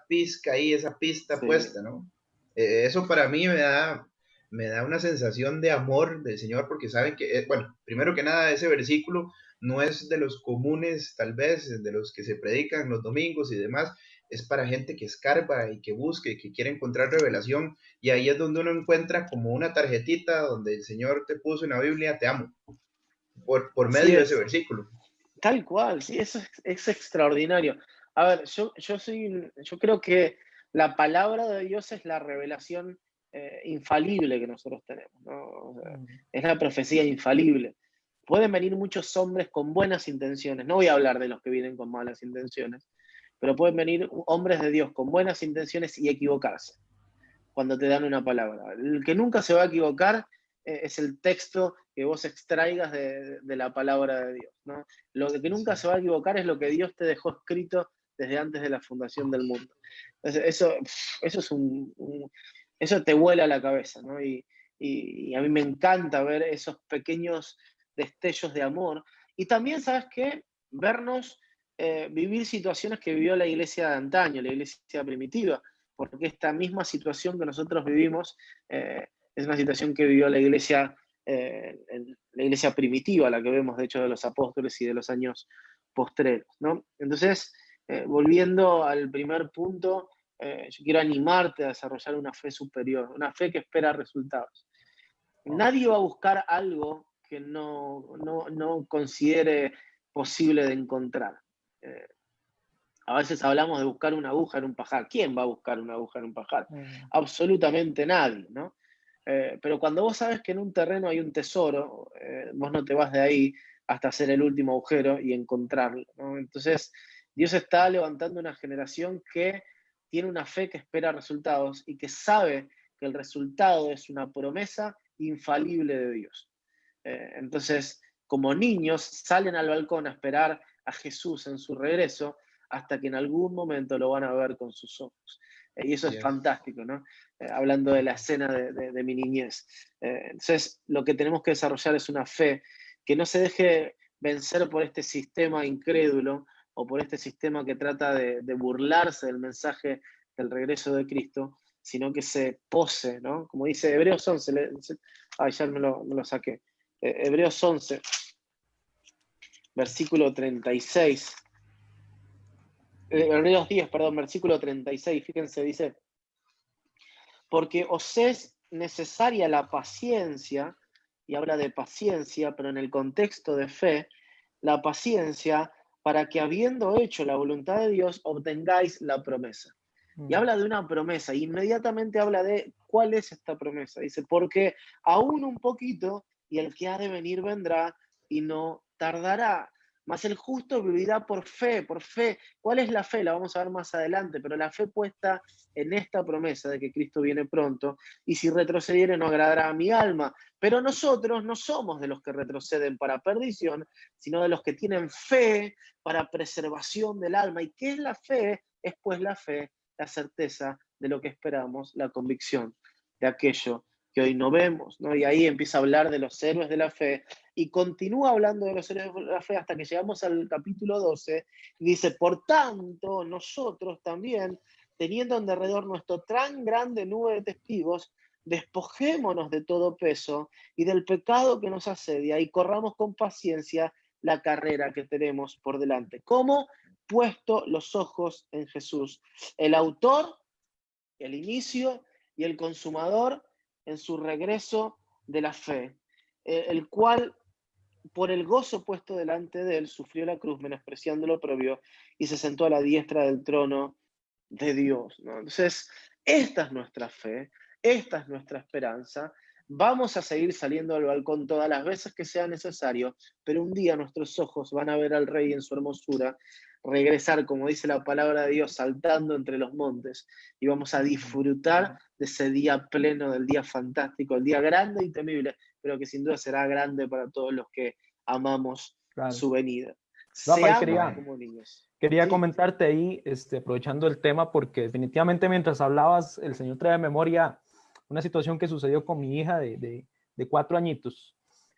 pizca ahí, esa pista puesta, ¿no? Eso para mí me da una sensación de amor del Señor, porque saben que, bueno, primero que nada, ese versículo no es de los comunes, tal vez, de los que se predican los domingos y demás. Es para gente que escarba y que busque y que quiere encontrar revelación, y ahí es donde uno encuentra como una tarjetita donde el Señor te puso en la Biblia, te amo, por medio de ese versículo. Tal cual, sí, eso es extraordinario. A ver, yo creo que la palabra de Dios es la revelación infalible que nosotros tenemos, ¿no? O sea, es la profecía infalible. Pueden venir muchos hombres con buenas intenciones, no voy a hablar de los que vienen con malas intenciones, pero pueden venir hombres de Dios con buenas intenciones y equivocarse cuando te dan una palabra. El que nunca se va a equivocar es el texto que vos extraigas de la palabra de Dios, ¿no? Lo que nunca se va a equivocar es lo que Dios te dejó escrito desde antes de la fundación del mundo. Entonces, eso te vuela la cabeza, ¿no? Y a mí me encanta ver esos pequeños destellos de amor. Y también, ¿sabes qué? Vernos vivir situaciones que vivió la iglesia de antaño, la iglesia primitiva, porque esta misma situación que nosotros vivimos es una situación que vivió la iglesia primitiva, la que vemos de hecho de los apóstoles y de los años postreros, ¿no? Entonces, volviendo al primer punto, yo quiero animarte a desarrollar una fe superior, una fe que espera resultados. Nadie va a buscar algo que no considere posible de encontrar. A veces hablamos de buscar una aguja en un pajar. ¿Quién va a buscar una aguja en un pajar? Absolutamente nadie, ¿no? Pero cuando vos sabes que en un terreno hay un tesoro, vos no te vas de ahí hasta hacer el último agujero y encontrarlo, ¿no? Entonces, Dios está levantando una generación que tiene una fe que espera resultados y que sabe que el resultado es una promesa infalible de Dios. Entonces, como niños, salen al balcón a esperar a Jesús en su regreso hasta que en algún momento lo van a ver con sus ojos. Y eso es fantástico, ¿no? Hablando de la escena de mi niñez. Entonces, lo que tenemos que desarrollar es una fe que no se deje vencer por este sistema incrédulo o por este sistema que trata de burlarse del mensaje del regreso de Cristo, sino que se pose, ¿no? Como dice Hebreos 11, ya me lo saqué. Hebreos 11, versículo 36. Hebreos 10, perdón, versículo 36, fíjense, dice, porque os es necesaria la paciencia, y habla de paciencia, pero en el contexto de fe, la paciencia para que habiendo hecho la voluntad de Dios, obtengáis la promesa. Y habla de una promesa, e inmediatamente habla de cuál es esta promesa. Dice, porque aún un poquito, y el que ha de venir vendrá, y no tardará. Mas el justo vivirá por fe, por fe. ¿Cuál es la fe? La vamos a ver más adelante, pero la fe puesta en esta promesa de que Cristo viene pronto, y si retrocediere no agradará a mi alma. Pero nosotros no somos de los que retroceden para perdición, sino de los que tienen fe para preservación del alma. ¿Y qué es la fe? Es pues la fe, la certeza de lo que esperamos, la convicción de aquello que hoy no vemos, ¿no? Y ahí empieza a hablar de los héroes de la fe y continúa hablando de los héroes de la fe hasta que llegamos al capítulo 12 y dice, por tanto, nosotros también, teniendo en derredor nuestro tan grande nube de testigos, despojémonos de todo peso y del pecado que nos asedia y corramos con paciencia la carrera que tenemos por delante. ¿Cómo? Puesto los ojos en Jesús, el autor, el inicio y el consumador en su regreso de la fe, el cual por el gozo puesto delante de él sufrió la cruz, menospreciando lo oprobio, y se sentó a la diestra del trono de Dios, ¿no? Entonces, esta es nuestra fe, esta es nuestra esperanza. Vamos a seguir saliendo al balcón todas las veces que sea necesario, pero un día nuestros ojos van a ver al Rey en su hermosura, regresar, como dice la palabra de Dios, saltando entre los montes, y vamos a disfrutar de ese día pleno, del día fantástico, el día grande y temible, pero que sin duda será grande para todos los que amamos su venida. Rafael, como niños. Quería comentarte ahí, aprovechando el tema, porque definitivamente mientras hablabas, el Señor trae a memoria una situación que sucedió con mi hija de 4 añitos.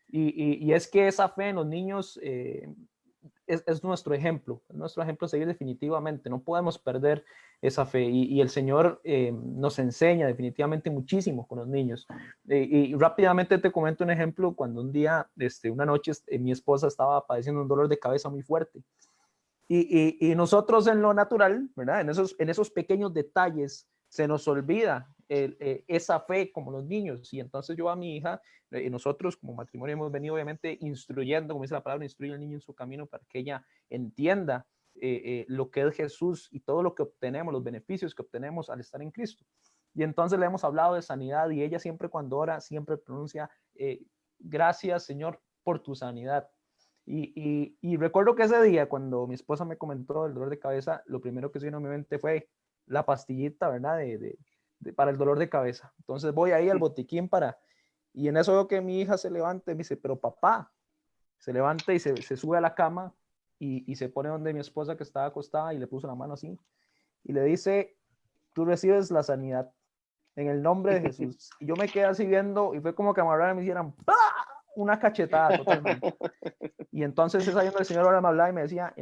Y es que esa fe en los niños es nuestro ejemplo a seguir definitivamente. No podemos perder esa fe. Y el Señor nos enseña definitivamente muchísimo con los niños. Y rápidamente te comento un ejemplo. Cuando un día, una noche, mi esposa estaba padeciendo un dolor de cabeza muy fuerte. Y nosotros en lo natural, ¿verdad? En esos pequeños detalles se nos olvida esa fe como los niños. Y entonces yo a mi hija, nosotros como matrimonio hemos venido obviamente instruyendo, como dice la palabra, instruye al niño en su camino para que ella entienda lo que es Jesús y todo lo que obtenemos, los beneficios que obtenemos al estar en Cristo. Y entonces le hemos hablado de sanidad y ella siempre cuando ora, siempre pronuncia, gracias Señor por tu sanidad. Y recuerdo que ese día, cuando mi esposa me comentó el dolor de cabeza, lo primero que se vino a mi mente fue la pastillita, ¿verdad? Para el dolor de cabeza. Entonces voy ahí al botiquín y en eso veo que mi hija se levanta y me dice, pero papá, se levanta y se sube a la cama y se pone donde mi esposa que estaba acostada y le puso la mano así y le dice, tú recibes la sanidad en el nombre de Jesús. Y yo me quedé así viendo y fue como que amarrar y me hicieran ¡pah! Una cachetada totalmente. Y entonces es ahí donde el Señor ahora me hablaba y me decía,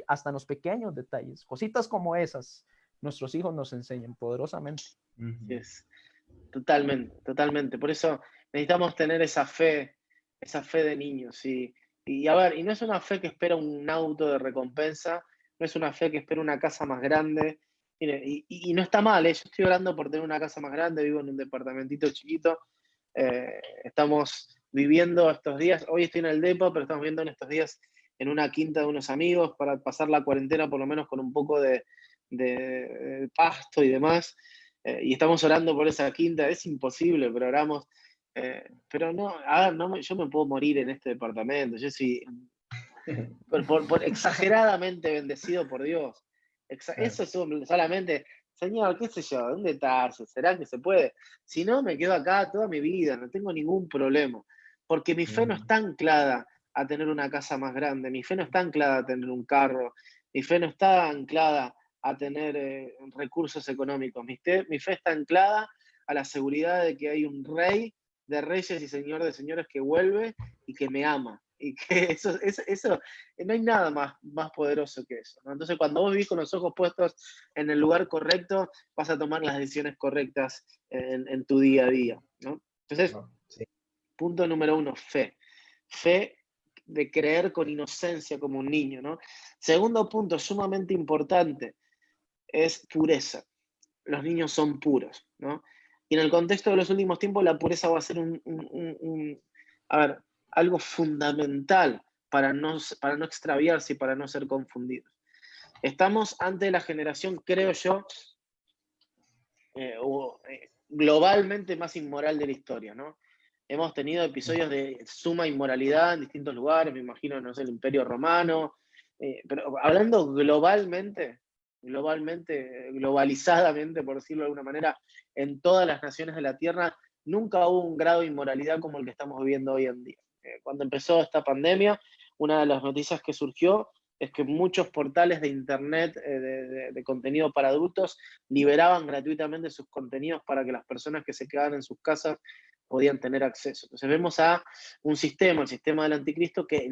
hasta en los pequeños detalles, cositas como esas, nuestros hijos nos enseñan poderosamente. Yes. Totalmente, totalmente. Por eso necesitamos tener esa fe de niños. Y a ver, y no es una fe que espera un auto de recompensa, no es una fe que espera una casa más grande. Mire, y no está mal, ¿eh? Yo estoy orando por tener una casa más grande, vivo en un departamentito chiquito. Estamos viviendo estos días, hoy estoy en el depa, pero estamos viviendo en estos días en una quinta de unos amigos para pasar la cuarentena por lo menos con un poco de pasto y demás. Y estamos orando por esa quinta, es imposible, pero oramos. Pero no, a ver, yo me puedo morir en este departamento, yo soy por exageradamente bendecido por Dios. Eso es solamente, Señor, qué sé yo, ¿dónde estás? ¿Será que se puede? Si no, me quedo acá toda mi vida, no tengo ningún problema, porque mi fe no está anclada a tener una casa más grande, mi fe no está anclada a tener un carro, mi fe no está anclada a tener recursos económicos, mi fe está anclada a la seguridad de que hay un rey de reyes y señor de señores que vuelve y que me ama. Y que eso no hay nada más poderoso que eso, ¿no? Entonces, cuando vos vivís con los ojos puestos en el lugar correcto, vas a tomar las decisiones correctas en tu día a día, ¿no? Entonces, punto número 1, fe. Fe de creer con inocencia como un niño, ¿no? Segundo punto, sumamente importante, es pureza. Los niños son puros, ¿no? Y en el contexto de los últimos tiempos, la pureza va a ser algo fundamental para no extraviarse y para no ser confundidos. Estamos ante la generación, creo yo, globalmente más inmoral de la historia, ¿no? Hemos tenido episodios de suma inmoralidad en distintos lugares, me imagino, no sé, el Imperio Romano, pero hablando globalmente, globalizadamente, por decirlo de alguna manera, en todas las naciones de la Tierra, nunca hubo un grado de inmoralidad como el que estamos viviendo hoy en día. Cuando empezó esta pandemia, una de las noticias que surgió es que muchos portales de internet de contenido para adultos liberaban gratuitamente sus contenidos para que las personas que se quedaban en sus casas podían tener acceso. Entonces vemos a un sistema, el sistema del anticristo, que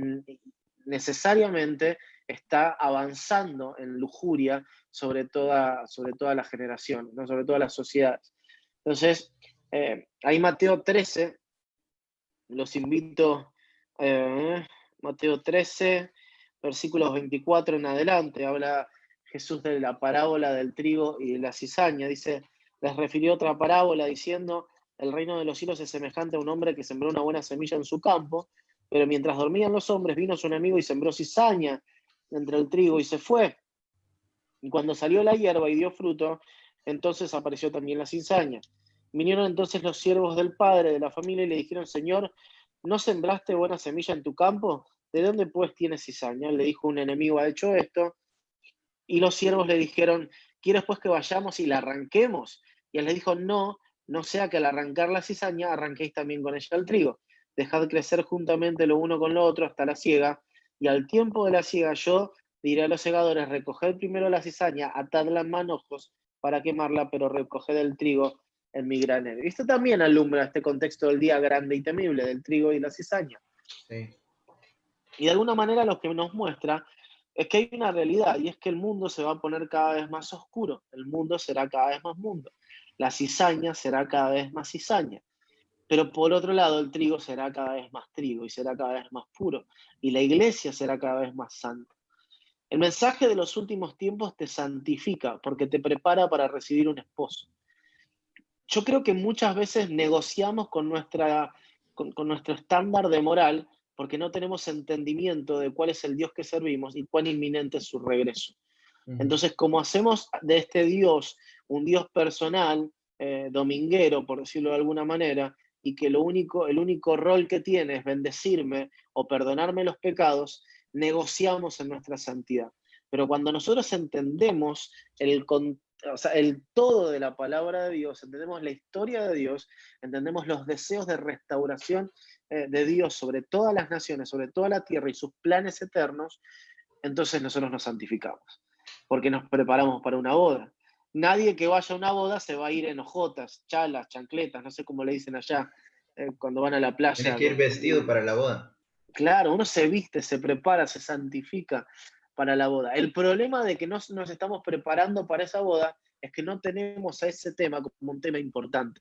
necesariamente está avanzando en lujuria sobre toda la generación, ¿no? Sobre todas las sociedades. Entonces, ahí Mateo 13, los invito, Mateo 13, versículos 24 en adelante, habla Jesús de la parábola del trigo y de la cizaña. Dice, les refirió otra parábola diciendo, el reino de los cielos es semejante a un hombre que sembró una buena semilla en su campo, pero mientras dormían los hombres, vino su enemigo y sembró cizaña entre el trigo y se fue. Y cuando salió la hierba y dio fruto, entonces apareció también la cizaña. Vinieron entonces los siervos del padre de la familia y le dijeron, Señor, ¿no sembraste buena semilla en tu campo? ¿De dónde pues tienes cizaña? Le dijo, un enemigo ha hecho esto. Y los siervos le dijeron, ¿quieres pues que vayamos y la arranquemos? Y él le dijo, no sea que al arrancar la cizaña arranquéis también con ella el trigo. Dejad crecer juntamente lo uno con lo otro hasta la siega, y al tiempo de la siega yo diré a los segadores, recoged primero la cizaña, atadla en manojos para quemarla, pero recoged el trigo en mi granero. Y esto también alumbra este contexto del día grande y temible del trigo y la cizaña. Sí. Y de alguna manera lo que nos muestra es que hay una realidad, y es que el mundo se va a poner cada vez más oscuro, el mundo será cada vez más mundo, la cizaña será cada vez más cizaña, pero por otro lado el trigo será cada vez más trigo y será cada vez más puro, y la iglesia será cada vez más santa. El mensaje de los últimos tiempos te santifica porque te prepara para recibir un esposo. Yo creo que muchas veces negociamos con nuestro estándar de moral porque no tenemos entendimiento de cuál es el Dios que servimos y cuán inminente es su regreso. Entonces, como hacemos de este Dios un Dios personal, dominguero, por decirlo de alguna manera, y que el único rol que tiene es bendecirme o perdonarme los pecados, negociamos en nuestra santidad. Pero cuando nosotros entendemos el todo de la palabra de Dios, entendemos la historia de Dios, entendemos los deseos de restauración de Dios sobre todas las naciones, sobre toda la tierra y sus planes eternos, entonces nosotros nos santificamos, porque nos preparamos para una boda. Nadie que vaya a una boda se va a ir en hojotas, chalas, chancletas, no sé cómo le dicen allá, cuando van a la Tiene playa. que ir vestido para la boda. Claro, uno se viste, se prepara, se santifica para la boda. El problema de que no nos estamos preparando para esa boda es que no tenemos a ese tema como un tema importante.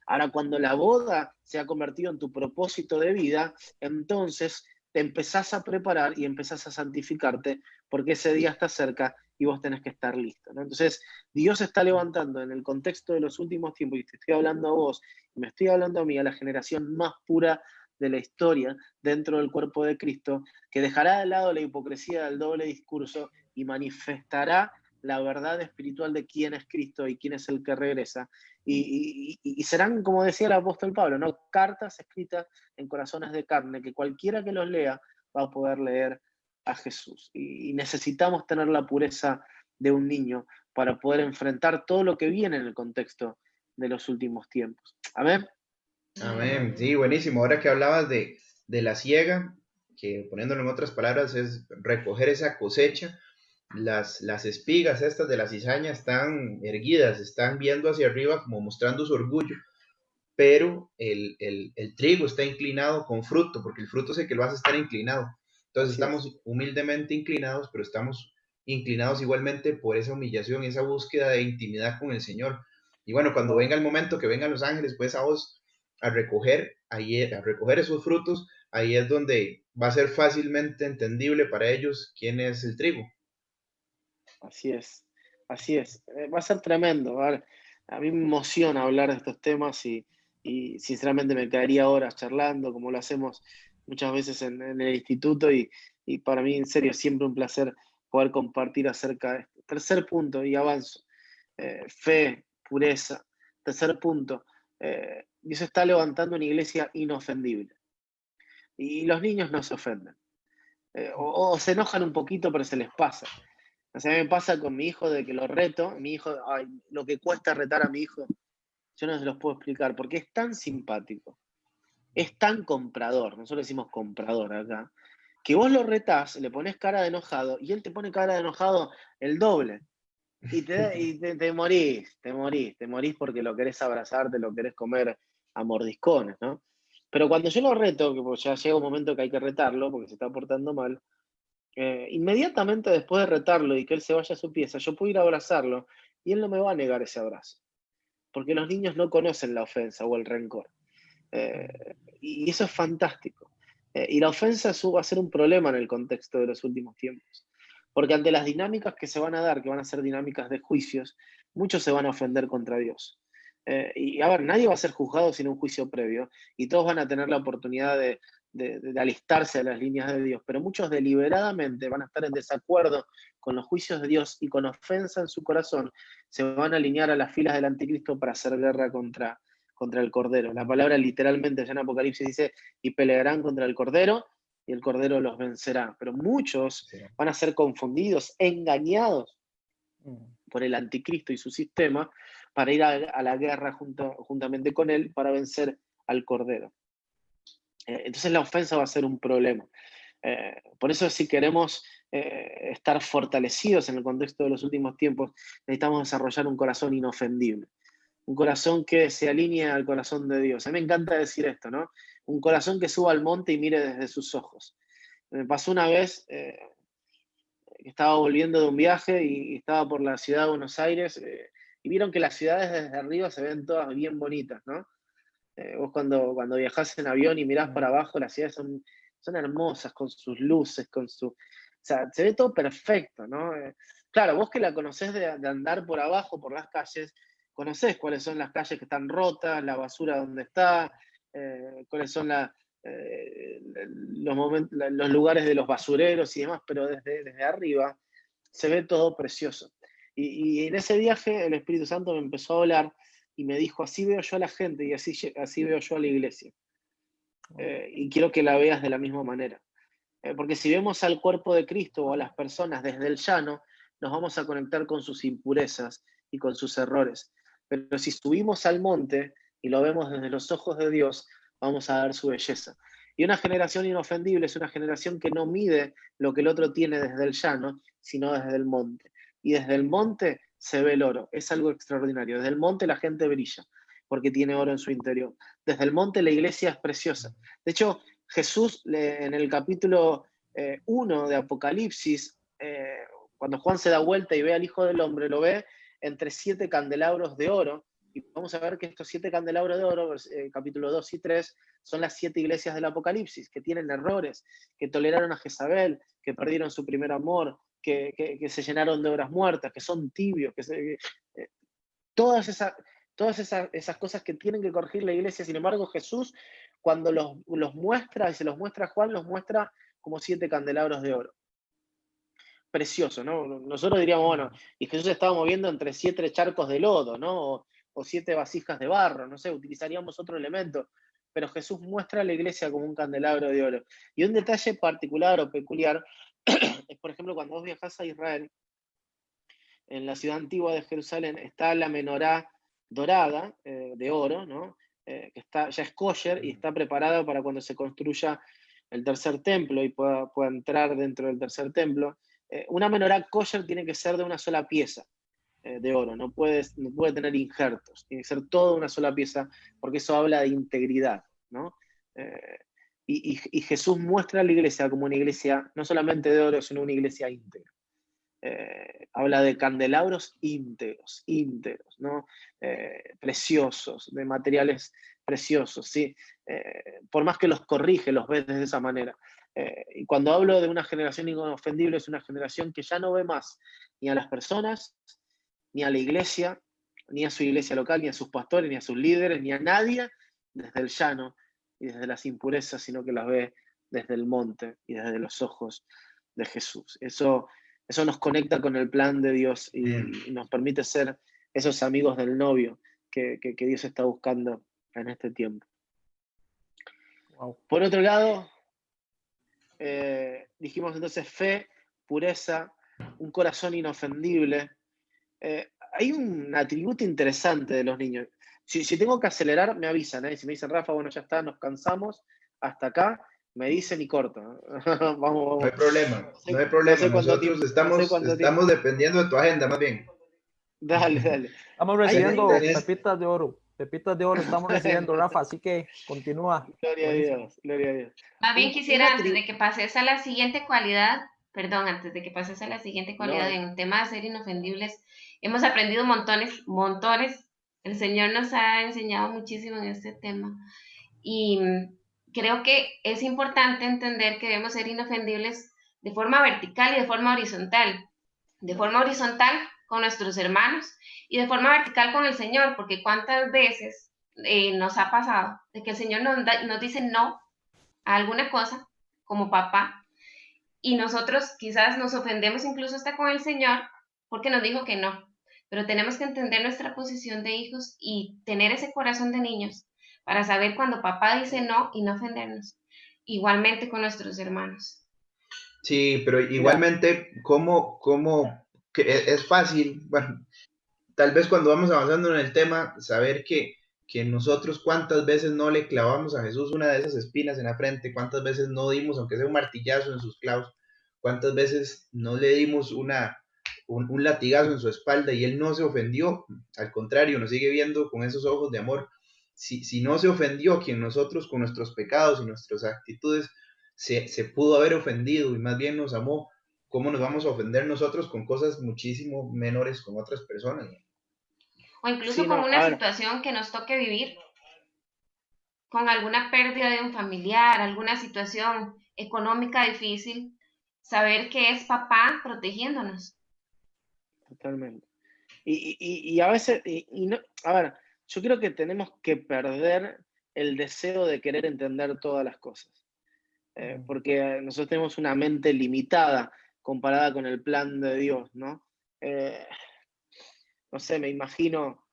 Ahora, cuando la boda se ha convertido en tu propósito de vida, entonces te empezás a preparar y empezás a santificarte porque ese día está cerca y vos tenés que estar listo, ¿no? Entonces, Dios está levantando en el contexto de los últimos tiempos, y te estoy hablando a vos, y me estoy hablando a mí, a la generación más pura de la historia dentro del cuerpo de Cristo, que dejará de lado la hipocresía del doble discurso y manifestará la verdad espiritual de quién es Cristo y quién es el que regresa. Y serán, como decía el apóstol Pablo, ¿no? Cartas escritas en corazones de carne, que cualquiera que los lea va a poder leer a Jesús. Y necesitamos tener la pureza de un niño para poder enfrentar todo lo que viene en el contexto de los últimos tiempos. Amén. Amén. Sí, buenísimo. Ahora que hablabas de la siega, que poniéndolo en otras palabras es recoger esa cosecha, las espigas estas de la cizaña están erguidas, están viendo hacia arriba como mostrando su orgullo, pero el trigo está inclinado con fruto, porque el fruto es el que lo hace estar inclinado. Entonces estamos humildemente inclinados, pero estamos inclinados igualmente por esa humillación, esa búsqueda de intimidad con el Señor. Y bueno, cuando venga el momento que vengan los ángeles, pues a vos a recoger esos frutos, ahí es donde va a ser fácilmente entendible para ellos quién es el trigo. Así es, así es. Va a ser tremendo. A mí me emociona hablar de estos temas y sinceramente me quedaría horas charlando, como lo hacemos muchas veces en el instituto, y para mí, en serio, siempre un placer poder compartir acerca de esto. Tercer punto, y avanzo. Fe, pureza. Tercer punto, Dios está levantando una iglesia inofendible. Y los niños no se ofenden. O se enojan un poquito, pero se les pasa. O sea, a mí me pasa con mi hijo de que lo reto, mi hijo, ay, lo que cuesta retar a mi hijo, yo no se los puedo explicar, porque es tan simpático, es tan comprador, nosotros decimos comprador acá, que vos lo retás, le pones cara de enojado, y él te pone cara de enojado el doble. Y te morís porque lo querés abrazar, te lo querés comer a mordiscones, ¿no? Pero cuando yo lo reto, que pues ya llega un momento que hay que retarlo, porque se está portando mal, inmediatamente después de retarlo y que él se vaya a su pieza, yo puedo ir a abrazarlo y él no me va a negar ese abrazo, porque los niños no conocen la ofensa o el rencor. Y eso es fantástico. Y la ofensa va a ser un problema en el contexto de los últimos tiempos, porque ante las dinámicas que se van a dar, que van a ser dinámicas de juicios, muchos se van a ofender contra Dios. Y a ver, nadie va a ser juzgado sin un juicio previo, y todos van a tener la oportunidad de alistarse a las líneas de Dios, pero muchos deliberadamente van a estar en desacuerdo con los juicios de Dios y con ofensa en su corazón, se van a alinear a las filas del anticristo para hacer guerra contra el Cordero. La palabra literalmente allá en Apocalipsis dice, y pelearán contra el Cordero, y el Cordero los vencerá. Pero muchos van a ser confundidos, engañados por el anticristo y su sistema, para ir a la guerra juntamente con él, para vencer al Cordero. Entonces la ofensa va a ser un problema. Por eso, si queremos estar fortalecidos en el contexto de los últimos tiempos, necesitamos desarrollar un corazón inofendible, un corazón que se alinee al corazón de Dios. A mí me encanta decir esto, ¿no? Un corazón que suba al monte y mire desde sus ojos. Me pasó una vez que estaba volviendo de un viaje y estaba por la ciudad de Buenos Aires, y vieron que las ciudades desde arriba se ven todas bien bonitas, ¿no? Vos cuando viajás en avión y mirás para abajo, las ciudades son hermosas, con sus luces, o sea, se ve todo perfecto, ¿no? Claro, vos que la conocés de andar por abajo, por las calles, conocés cuáles son las calles que están rotas, la basura donde está, cuáles son los lugares de los basureros y demás, pero desde arriba se ve todo precioso. Y en ese viaje el Espíritu Santo me empezó a hablar y me dijo, así veo yo a la gente y así veo yo a la iglesia. Y quiero que la veas de la misma manera. Porque si vemos al cuerpo de Cristo o a las personas desde el llano, nos vamos a conectar con sus impurezas y con sus errores. Pero si subimos al monte y lo vemos desde los ojos de Dios, vamos a ver su belleza. Y una generación inofendible es una generación que no mide lo que el otro tiene desde el llano, sino desde el monte. Y desde el monte se ve el oro. Es algo extraordinario. Desde el monte la gente brilla porque tiene oro en su interior. Desde el monte la iglesia es preciosa. De hecho, Jesús en el capítulo 1 de Apocalipsis, cuando Juan se da vuelta y ve al Hijo del Hombre, lo ve entre 7 candelabros de oro. Y vamos a ver que estos 7 candelabros de oro, capítulo 2 y 3, son las 7 iglesias del Apocalipsis, que tienen errores, que toleraron a Jezabel, que perdieron su primer amor, que se llenaron de obras muertas, que son tibios, todas esas cosas que tienen que corregir la iglesia. Sin embargo, Jesús, cuando los muestra, y se los muestra a Juan, los muestra como 7 candelabros de oro. Precioso, ¿no? Nosotros diríamos, bueno, y Jesús estaba moviendo entre 7 charcos de lodo, ¿no? O 7 vasijas de barro, no sé, utilizaríamos otro elemento, pero Jesús muestra a la iglesia como un candelabro de oro. Y un detalle particular o peculiar es, por ejemplo, cuando vos viajás a Israel, en la ciudad antigua de Jerusalén está la menorá dorada, de oro, ¿no? Que ya es kosher y está preparada para cuando se construya el tercer templo y pueda entrar dentro del tercer templo. Una menorá kosher tiene que ser de una sola pieza de oro, no puede tener injertos, tiene que ser toda una sola pieza, porque eso habla de integridad, ¿no? Y Jesús muestra a la iglesia como una iglesia no solamente de oro, sino una iglesia íntegra. Habla de candelabros íntegros, ¿no? Preciosos, de materiales preciosos, ¿sí? Por más que los corrige, los ves de esa manera. Y cuando hablo de una generación inofendible, es una generación que ya no ve más ni a las personas, ni a la iglesia, ni a su iglesia local, ni a sus pastores, ni a sus líderes, ni a nadie desde el llano y desde las impurezas, sino que las ve desde el monte y desde los ojos de Jesús. Eso nos conecta con el plan de Dios y nos permite ser esos amigos del novio que Dios está buscando en este tiempo. Wow. Por otro lado, dijimos entonces fe, pureza, un corazón inofendible. Hay un atributo interesante de los niños. Si tengo que acelerar, me avisan, ¿eh? Si me dicen, Rafa, bueno, ya está, nos cansamos, hasta acá, me dicen y corto. Vamos. No hay problema, no hay problema. No sé Nosotros estamos dependiendo de tu agenda, más bien. Dale. Estamos recibiendo pepitas de oro. Pepitas de oro estamos recibiendo, Rafa, así que continúa. Gloria a Dios, gloria a Dios. Más bien quisiera, antes de que pases a la siguiente cualidad, en el tema de ser inofendibles, hemos aprendido montones. El Señor nos ha enseñado muchísimo en este tema. Y creo que es importante entender que debemos ser inofendibles de forma vertical y de forma horizontal. De forma horizontal con nuestros hermanos y de forma vertical con el Señor, porque cuántas veces nos ha pasado de que el Señor nos dice no a alguna cosa como papá y nosotros quizás nos ofendemos incluso hasta con el Señor porque nos dijo que no, pero tenemos que entender nuestra posición de hijos y tener ese corazón de niños para saber cuando papá dice no y no ofendernos, igualmente con nuestros hermanos. Sí, pero igualmente, ¿cómo que es fácil? Bueno, tal vez cuando vamos avanzando en el tema, saber que nosotros cuántas veces no le clavamos a Jesús una de esas espinas en la frente, cuántas veces no dimos, aunque sea un martillazo en sus clavos, cuántas veces no le dimos un latigazo en su espalda y él no se ofendió, al contrario, nos sigue viendo con esos ojos de amor. Si no se ofendió quien nosotros con nuestros pecados y nuestras actitudes se pudo haber ofendido y más bien nos amó, ¿cómo nos vamos a ofender nosotros con cosas muchísimo menores con otras personas? O incluso con una situación que nos toque vivir, con alguna pérdida de un familiar, alguna situación económica difícil, saber que es papá protegiéndonos. Totalmente. Y a veces, no, a ver, yo creo que tenemos que perder el deseo de querer entender todas las cosas. Porque nosotros tenemos una mente limitada comparada con el plan de Dios, ¿no? No sé, me imagino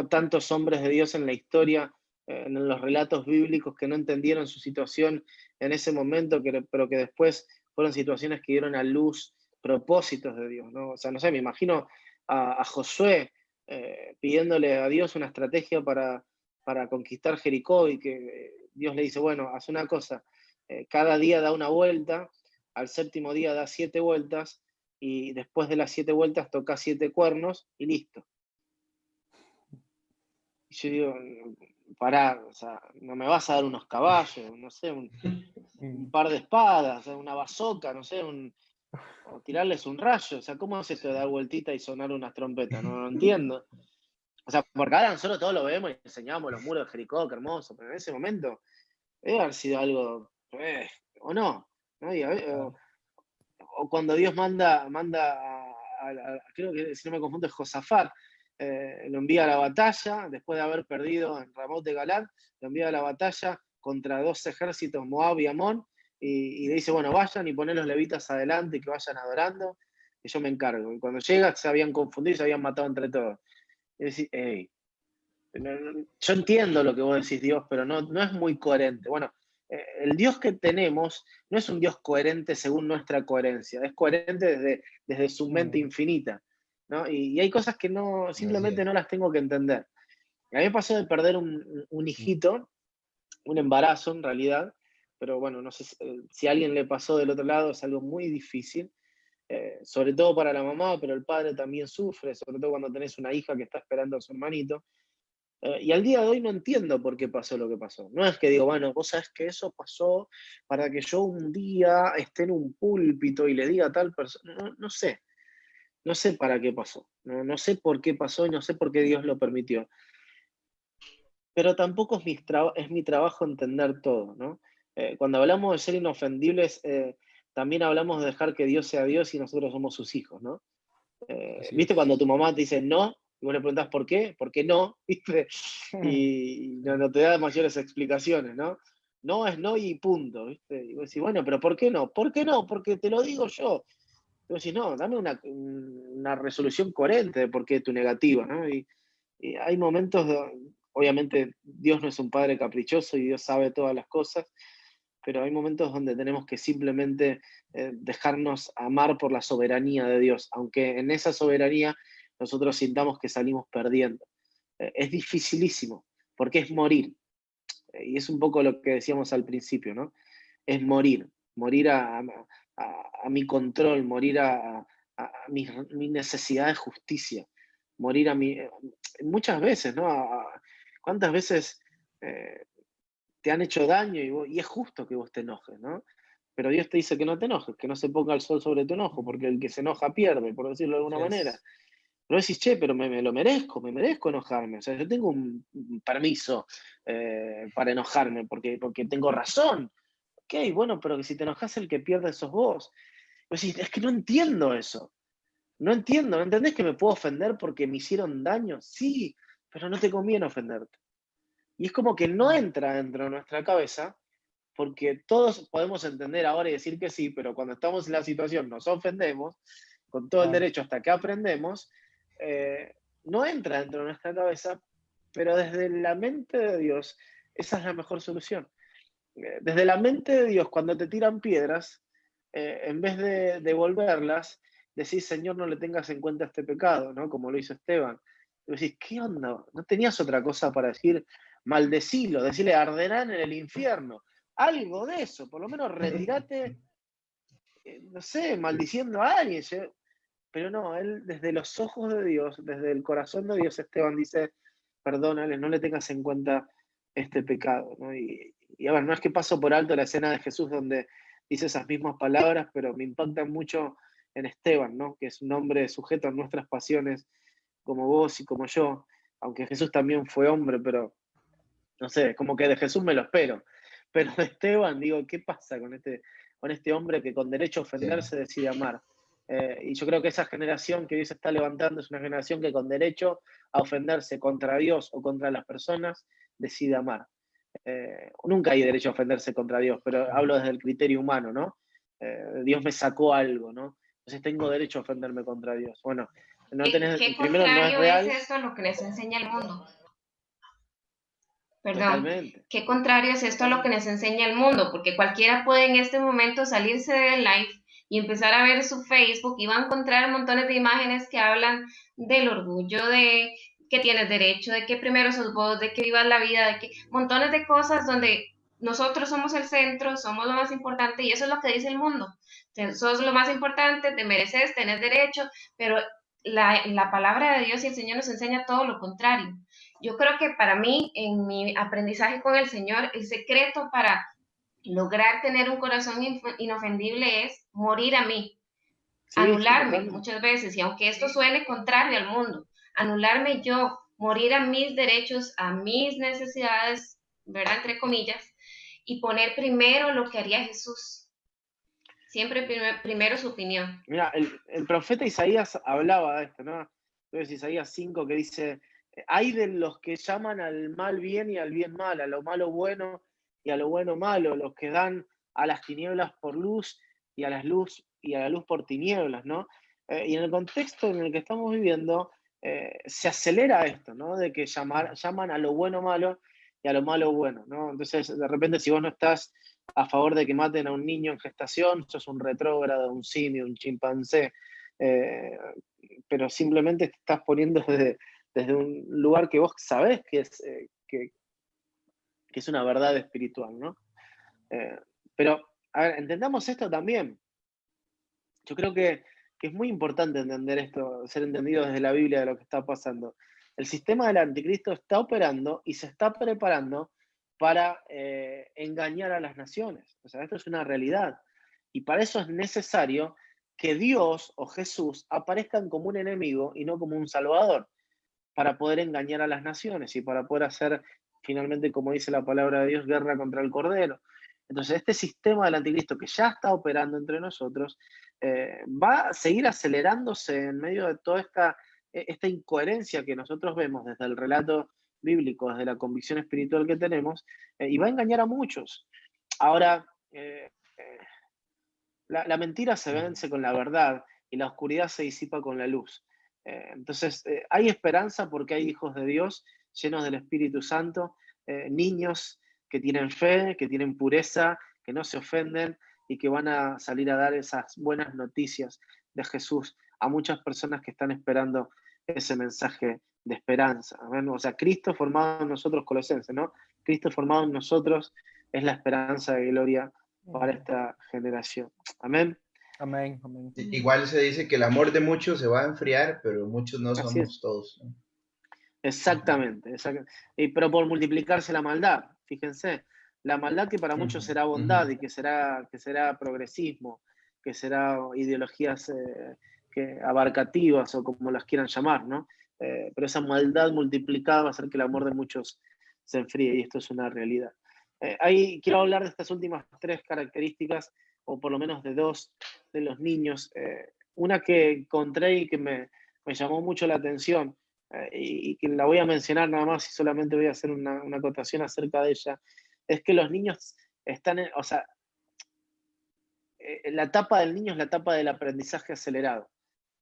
tantos hombres de Dios en la historia, en los relatos bíblicos que no entendieron su situación en ese momento, pero que después fueron situaciones que dieron a luz propósitos de Dios, ¿no? O sea, no sé, me imagino a Josué pidiéndole a Dios una estrategia para conquistar Jericó y que Dios le dice, bueno, haz una cosa, cada día da una vuelta, al séptimo día da 7 vueltas, y después de las 7 vueltas toca 7 cuernos y listo. Y yo digo, pará, o sea, no me vas a dar unos caballos, no sé, un par de espadas, una bazooka, no sé, o tirarles un rayo, o sea, ¿cómo es esto de dar vueltita y sonar unas trompetas? No lo entiendo. O sea, porque ahora nosotros todos lo vemos y enseñamos los muros de Jericó, qué hermoso, pero en ese momento debe haber sido algo, o no, ¿no? O cuando Dios manda creo que si no me confundo es Josafat, lo envía a la batalla, después de haber perdido en Ramot de Galad, lo envía a la batalla contra 2 ejércitos, Moab y Amón, y le dice, bueno, vayan y ponen los levitas adelante y que vayan adorando, que yo me encargo. Y cuando llega se habían confundido y se habían matado entre todos. Y decís, hey, yo entiendo lo que vos decís, Dios, pero no es muy coherente. Bueno, el Dios que tenemos no es un Dios coherente según nuestra coherencia, es coherente desde su mente infinita, ¿no? Y hay cosas que simplemente no las tengo que entender. A mí me pasó de perder un hijito, un embarazo en realidad, pero bueno, no sé si a alguien le pasó del otro lado, es algo muy difícil, sobre todo para la mamá, pero el padre también sufre, sobre todo cuando tenés una hija que está esperando a su hermanito. Y al día de hoy no entiendo por qué pasó lo que pasó. No es que digo, bueno, vos sabés que eso pasó para que yo un día esté en un púlpito y le diga a tal persona. No sé. No sé para qué pasó. No sé por qué pasó y no sé por qué Dios lo permitió. Pero tampoco es mi trabajo entender todo, ¿no? Cuando hablamos de ser inofendibles, también hablamos de dejar que Dios sea Dios y nosotros somos sus hijos, ¿no? ¿Viste cuando tu mamá te dice no? Y vos le preguntás por qué, ¿por qué no? ¿Viste? Y no te da mayores explicaciones, ¿no? No es no y punto, ¿viste? Y vos decís, bueno, pero ¿por qué no? ¿Por qué no? Porque te lo digo yo. Y vos decís, no, dame una resolución coherente de por qué tu negativa, ¿no? Y hay momentos, obviamente Dios no es un padre caprichoso y Dios sabe todas las cosas, pero hay momentos donde tenemos que simplemente dejarnos amar por la soberanía de Dios, aunque en esa soberanía nosotros sintamos que salimos perdiendo. Es dificilísimo, porque es morir, y es un poco lo que decíamos al principio, ¿no? Es morir a mi control, morir a mi necesidad de justicia, morir a mi... muchas veces, ¿no? ¿Cuántas veces te han hecho daño y es justo que vos te enojes, ¿no? Pero Dios te dice que no te enojes, que no se ponga el sol sobre tu enojo, porque el que se enoja pierde, por decirlo de alguna manera. Pero decís, che, pero me lo merezco, me merezco enojarme. O sea, yo tengo un permiso para enojarme, porque tengo razón. Ok, bueno, pero que si te enojas el que pierde sos vos. Pero decís, es que no entiendo eso. No entiendo, ¿no entendés que me puedo ofender porque me hicieron daño? Sí, pero no te conviene ofenderte. Y es como que no entra dentro de nuestra cabeza, porque todos podemos entender ahora y decir que sí, pero cuando estamos en la situación nos ofendemos, con todo el derecho hasta que aprendemos, no entra dentro de nuestra cabeza, pero desde la mente de Dios, esa es la mejor solución. Desde la mente de Dios, cuando te tiran piedras, en vez de devolverlas, decís, Señor, no le tengas en cuenta este pecado, ¿no? Como lo hizo Esteban. Y decís, ¿qué onda? ¿No tenías otra cosa para decir? Maldecilo, decirle, arderán en el infierno. Algo de eso, por lo menos retirate, no sé, maldiciendo a alguien. Pero no, él desde los ojos de Dios, desde el corazón de Dios, Esteban dice, perdónale, no le tengas en cuenta este pecado, ¿no? Y a ver, no es que paso por alto la escena de Jesús donde dice esas mismas palabras, pero me impactan mucho en Esteban, ¿no? Que es un hombre sujeto a nuestras pasiones, como vos y como yo, aunque Jesús también fue hombre, pero no sé, como que de Jesús me lo espero. Pero de Esteban, digo, ¿qué pasa con este hombre que con derecho a ofenderse decide amar? Y yo creo que esa generación que hoy se está levantando es una generación que con derecho a ofenderse contra Dios o contra las personas decide amar. Nunca hay derecho a ofenderse contra Dios, pero hablo desde el criterio humano, ¿no? Dios me sacó algo, ¿no? Entonces tengo derecho a ofenderme contra Dios. Bueno, ¿Qué primero no es contrario es real. esto a lo que nos enseña el mundo? Perdón, Totalmente. qué contrario es esto a lo que nos enseña el mundo, porque cualquiera puede en este momento salirse del live y empezar a ver su Facebook y va a encontrar montones de imágenes que hablan del orgullo, de que tienes derecho, de que primero sos vos, de que vivas la vida, de que montones de cosas donde nosotros somos el centro, somos lo más importante, y eso es lo que dice el mundo. Sos lo más importante, te mereces, tenés derecho, pero la palabra de Dios y el Señor nos enseña todo lo contrario. Yo creo que para mí, en mi aprendizaje con el Señor, el secreto para lograr tener un corazón inofendible es morir a mí, Sí, sí, anularme totalmente. muchas veces, y aunque esto suene contrario al mundo, anularme yo, morir a mis derechos, a mis necesidades, ¿verdad? Entre comillas, y poner primero lo que haría Jesús. Siempre primero su opinión. Mira, el profeta Isaías hablaba de esto, ¿no? Entonces Isaías 5 que dice, hay de los que llaman al mal bien y al bien mal, a lo malo bueno y a lo bueno malo, los que dan a las tinieblas por luz y a la luz por tinieblas, ¿no? Y en el contexto en el que estamos viviendo, se acelera esto, ¿no? De que llaman a lo bueno malo y a lo malo bueno, ¿no? Entonces, de repente, si vos no estás a favor de que maten a un niño en gestación, sos un retrógrado, un simio, un chimpancé, eh, pero simplemente te estás poniendo desde un lugar que vos sabés que es una verdad espiritual, ¿no? Eh, pero, a ver, entendamos esto también. Yo creo que es muy importante entender esto, ser entendido desde la Biblia de lo que está pasando. El sistema del anticristo está operando y se está preparando para engañar a las naciones. O sea, esto es una realidad. Y para eso es necesario que Dios o Jesús aparezcan como un enemigo y no como un salvador, para poder engañar a las naciones y para poder hacer finalmente, como dice la palabra de Dios, guerra contra el Cordero. Entonces, este sistema del anticristo que ya está operando entre nosotros va a seguir acelerándose en medio de toda esta incoherencia que nosotros vemos desde el relato bíblico, desde la convicción espiritual que tenemos, y va a engañar a muchos. Ahora, la mentira se vence con la verdad y la oscuridad se disipa con la luz. Entonces, hay esperanza porque hay hijos de Dios llenos del Espíritu Santo, niños que tienen fe, que tienen pureza, que no se ofenden y que van a salir a dar esas buenas noticias de Jesús a muchas personas que están esperando ese mensaje de esperanza. ¿Ven? O sea, Cristo formado en nosotros, Colosenses, ¿no? Cristo formado en nosotros es la esperanza de gloria para esta generación. Amén. Amén, amén. Igual se dice que el amor de muchos se va a enfriar, pero muchos no Así es. somos todos, ¿no? Exactamente. Pero por multiplicarse la maldad, fíjense, la maldad que para muchos será bondad y que será progresismo, que será ideologías abarcativas o como las quieran llamar, ¿no? Pero esa maldad multiplicada va a hacer que el amor de muchos se enfríe y esto es una realidad. Ahí quiero hablar de estas últimas tres características, o por lo menos de dos de los niños. Una que encontré y que me llamó mucho la atención, y que la voy a mencionar nada más y solamente voy a hacer una acotación acerca de ella, es que los niños están, o sea, la etapa del niño es la etapa del aprendizaje acelerado.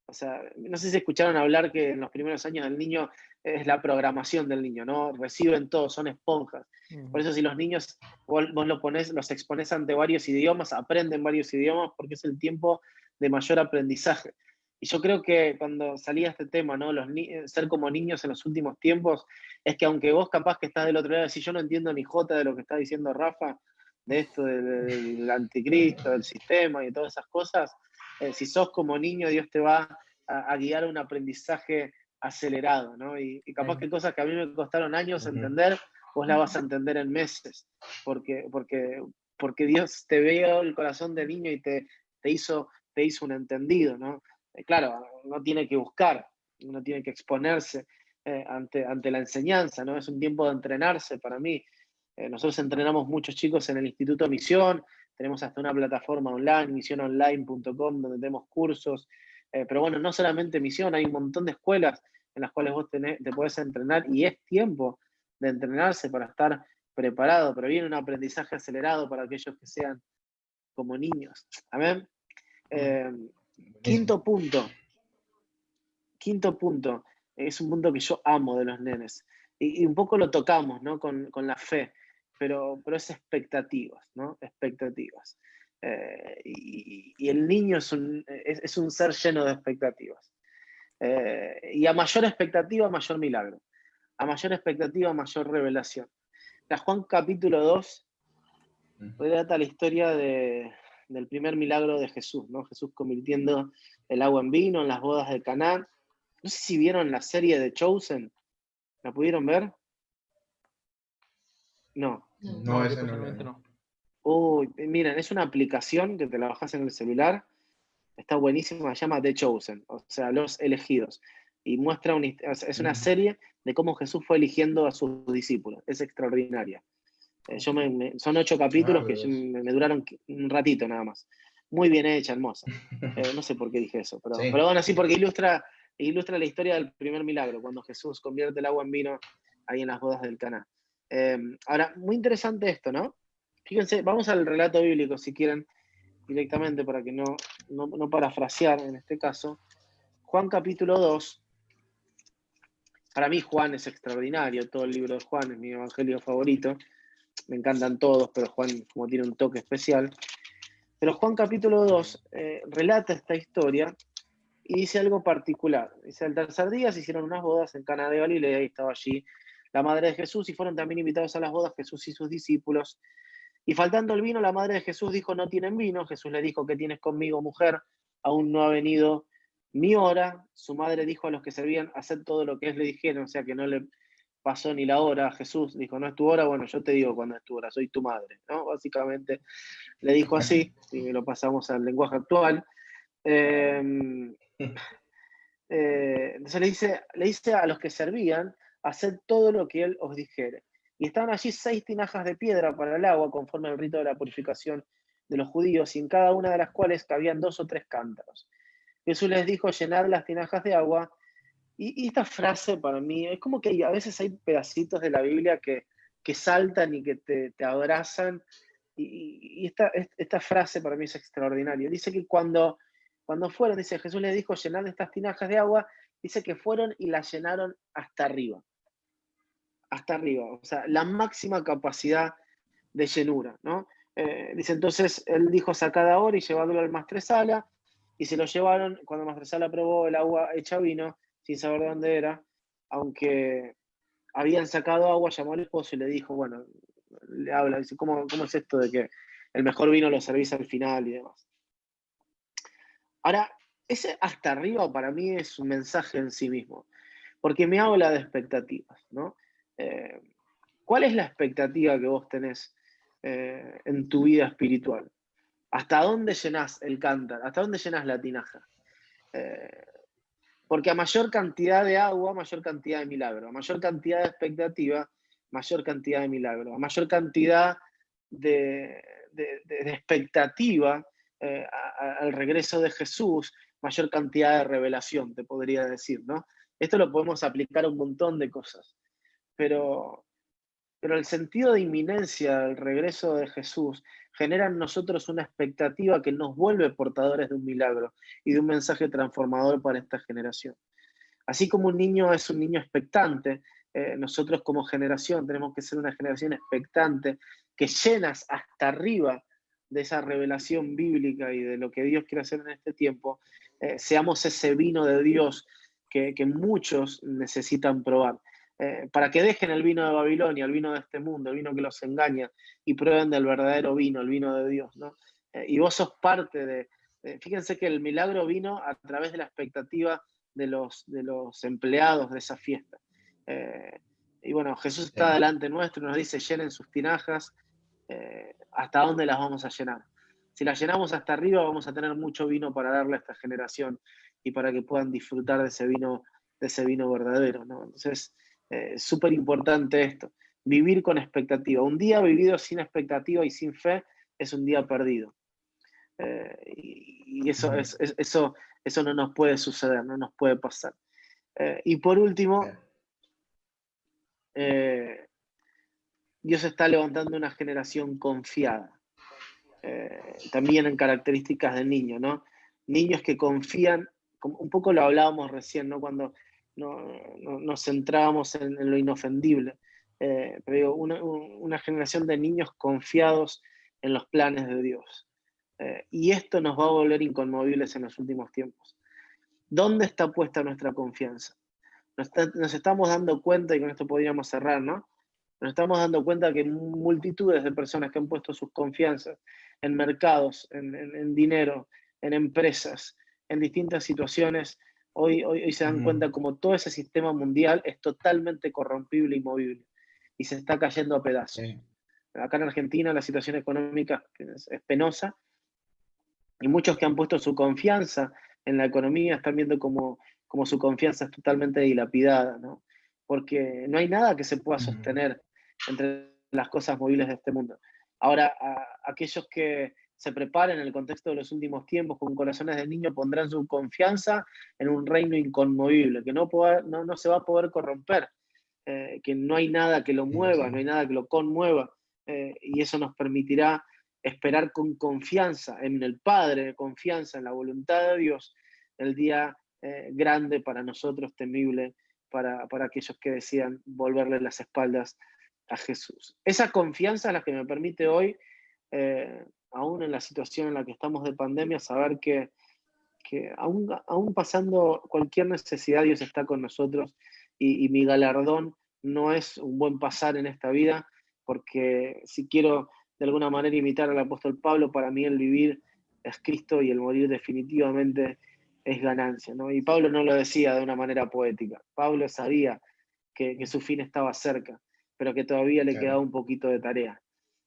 O sea, no sé si escucharon hablar que en los primeros años del niño es la programación del niño, ¿no? Reciben todo, son esponjas. Por eso si los niños, vos los exponés ante varios idiomas, aprenden varios idiomas porque es el tiempo de mayor aprendizaje. Y yo creo que cuando salía este tema, ¿no? Ser como niños en los últimos tiempos, es que aunque vos capaz que estás del otro lado, si yo no entiendo ni jota de lo que está diciendo Rafa, de esto del anticristo, del sistema y de todas esas cosas, si sos como niño, Dios te va a guiar a un aprendizaje acelerado, ¿no? Y capaz que cosas que a mí me costaron años entender, vos las vas a entender en meses, porque Dios te vio el corazón de niño y te hizo un entendido, ¿no? Claro, uno tiene que buscar, uno tiene que exponerse ante la enseñanza, ¿no? Es un tiempo de entrenarse para mí. Nosotros entrenamos muchos chicos en el Instituto Misión, tenemos hasta una plataforma online, misiononline.com, donde tenemos cursos. Pero bueno, no solamente Misión, hay un montón de escuelas en las cuales vos te podés entrenar y es tiempo de entrenarse para estar preparado, pero viene un aprendizaje acelerado para aquellos que sean como niños. Amén. Quinto punto, es un punto que yo amo de los nenes y un poco lo tocamos, ¿no? con la fe, pero es expectativas, ¿no? Expectativas. Y el niño es un ser lleno de expectativas. Y a mayor expectativa, mayor milagro. A mayor expectativa, mayor revelación. La Juan capítulo 2 relata la historia del primer milagro de Jesús, ¿no? Jesús convirtiendo el agua en vino en las bodas de Caná. No sé si vieron la serie de Chosen. ¿La pudieron ver? No. No, Yo esa no la personalmente vi. no. Uy, miren, es una aplicación que te la bajas en el celular. Está buenísima, se llama The Chosen, o sea, los elegidos. Y muestra es una serie de cómo Jesús fue eligiendo a sus discípulos. Es extraordinaria. Son 8 capítulos que Dios. me duraron un ratito nada más. Muy bien hecha, hermosa. No sé por qué dije eso, Sí. pero bueno, sí, porque ilustra la historia del primer milagro, cuando Jesús convierte el agua en vino ahí en las bodas del Caná. Ahora, muy interesante esto, ¿no? Fíjense, vamos al relato bíblico si quieren directamente para que no parafrasear en este caso. Juan capítulo 2. Para mí Juan es extraordinario, todo el libro de Juan es mi evangelio favorito. Me encantan todos, pero Juan como tiene un toque especial. Pero Juan capítulo 2 relata esta historia y dice algo particular. Dice, al tercer día se hicieron unas bodas en Caná de Galilea y estaba allí la madre de Jesús y fueron también invitados a las bodas Jesús y sus discípulos. Y faltando el vino, la madre de Jesús dijo, no tienen vino. Jesús le dijo, ¿qué tienes conmigo, mujer? Aún no ha venido mi hora. Su madre dijo a los que servían, haced todo lo que les le dijeron, o sea que no le pasó ni la hora. Jesús dijo, no es tu hora, bueno, yo te digo cuándo es tu hora, soy tu madre, ¿no? Básicamente le dijo así, y lo pasamos al lenguaje actual. Entonces le dice a los que servían, haced todo lo que él os dijere. Y estaban allí 6 tinajas de piedra para el agua, conforme al rito de la purificación de los judíos, y en cada una de las cuales cabían 2 o 3 cántaros. Jesús les dijo, llenad las tinajas de agua. Y esta frase para mí, es como que a veces hay pedacitos de la Biblia que saltan y que te abrazan. Y esta frase para mí es extraordinaria. Dice que cuando fueron, dice, Jesús les dijo, llenad estas tinajas de agua, dice que fueron y las llenaron hasta arriba. Hasta arriba, o sea, la máxima capacidad de llenura, ¿no? Dice, entonces él dijo, sacad ahora y llevadlo al maestresala, y se lo llevaron. Cuando el maestresala probó el agua hecha vino, sin saber de dónde era, aunque habían sacado agua, llamó al esposo y le dijo, bueno, le habla, dice, ¿cómo es esto de que el mejor vino lo servís al final y demás? Ahora, ese hasta arriba para mí es un mensaje en sí mismo, porque me habla de expectativas, ¿no? ¿Cuál es la expectativa que vos tenés en tu vida espiritual? ¿Hasta dónde llenás el cántaro? ¿Hasta dónde llenás la tinaja? Porque a mayor cantidad de agua, mayor cantidad de milagro. A mayor cantidad de expectativa, mayor cantidad de milagro. A mayor cantidad de expectativa al regreso de Jesús, mayor cantidad de revelación, te podría decir, ¿no? Esto lo podemos aplicar a un montón de cosas. Pero el sentido de inminencia del regreso de Jesús genera en nosotros una expectativa que nos vuelve portadores de un milagro y de un mensaje transformador para esta generación. Así como un niño es un niño expectante, nosotros como generación tenemos que ser una generación expectante que llenas hasta arriba de esa revelación bíblica y de lo que Dios quiere hacer en este tiempo, seamos ese vino de Dios que muchos necesitan probar. Para que dejen el vino de Babilonia, el vino de este mundo, el vino que los engaña, y prueben del verdadero vino, el vino de Dios, ¿no? Y vos sos parte fíjense que el milagro vino a través de la expectativa de los empleados de esa fiesta. Y bueno, Jesús está delante nuestro y nos dice, llenen sus tinajas. ¿Hasta dónde las vamos a llenar? Si las llenamos hasta arriba, vamos a tener mucho vino para darle a esta generación y para que puedan disfrutar de ese vino verdadero, ¿no? Entonces, súper importante esto, vivir con expectativa. Un día vivido sin expectativa y sin fe es un día perdido. Y eso no nos puede suceder, no nos puede pasar. Y por último, Dios está levantando una generación confiada, también en características del niño, ¿no? Niños que confían, un poco lo hablábamos recién, ¿no? Cuando nos centrábamos en lo inofendible. Pero digo, una generación de niños confiados en los planes de Dios. Y esto nos va a volver inconmovibles en los últimos tiempos. ¿Dónde está puesta nuestra confianza? Nos estamos dando cuenta, y con esto podríamos cerrar, ¿no? Nos estamos dando cuenta que multitudes de personas que han puesto sus confianzas en mercados, en dinero, en empresas, en distintas situaciones, hoy se dan cuenta como todo ese sistema mundial es totalmente corrompible y movible y se está cayendo a pedazos. Sí. Acá en Argentina la situación económica es penosa y muchos que han puesto su confianza en la economía están viendo como su confianza es totalmente dilapidada, ¿no? Porque no hay nada que se pueda sostener entre las cosas movibles de este mundo. Ahora, aquellos que se preparen en el contexto de los últimos tiempos con corazones de niño pondrán su confianza en un reino inconmovible, que no se va a poder corromper, que no hay nada que lo mueva, Sí. no hay nada que lo conmueva, y eso nos permitirá esperar con confianza en el Padre, confianza en la voluntad de Dios, el día grande para nosotros, temible para aquellos que decidan volverle las espaldas a Jesús. Esa confianza es la que me permite hoy, aún en la situación en la que estamos de pandemia, saber que aún pasando cualquier necesidad, Dios está con nosotros y mi galardón no es un buen pasar en esta vida, porque si quiero de alguna manera imitar al apóstol Pablo, para mí el vivir es Cristo y el morir definitivamente es ganancia, ¿no? Y Pablo no lo decía de una manera poética. Pablo sabía que su fin estaba cerca, pero que todavía le quedaba un poquito de tarea.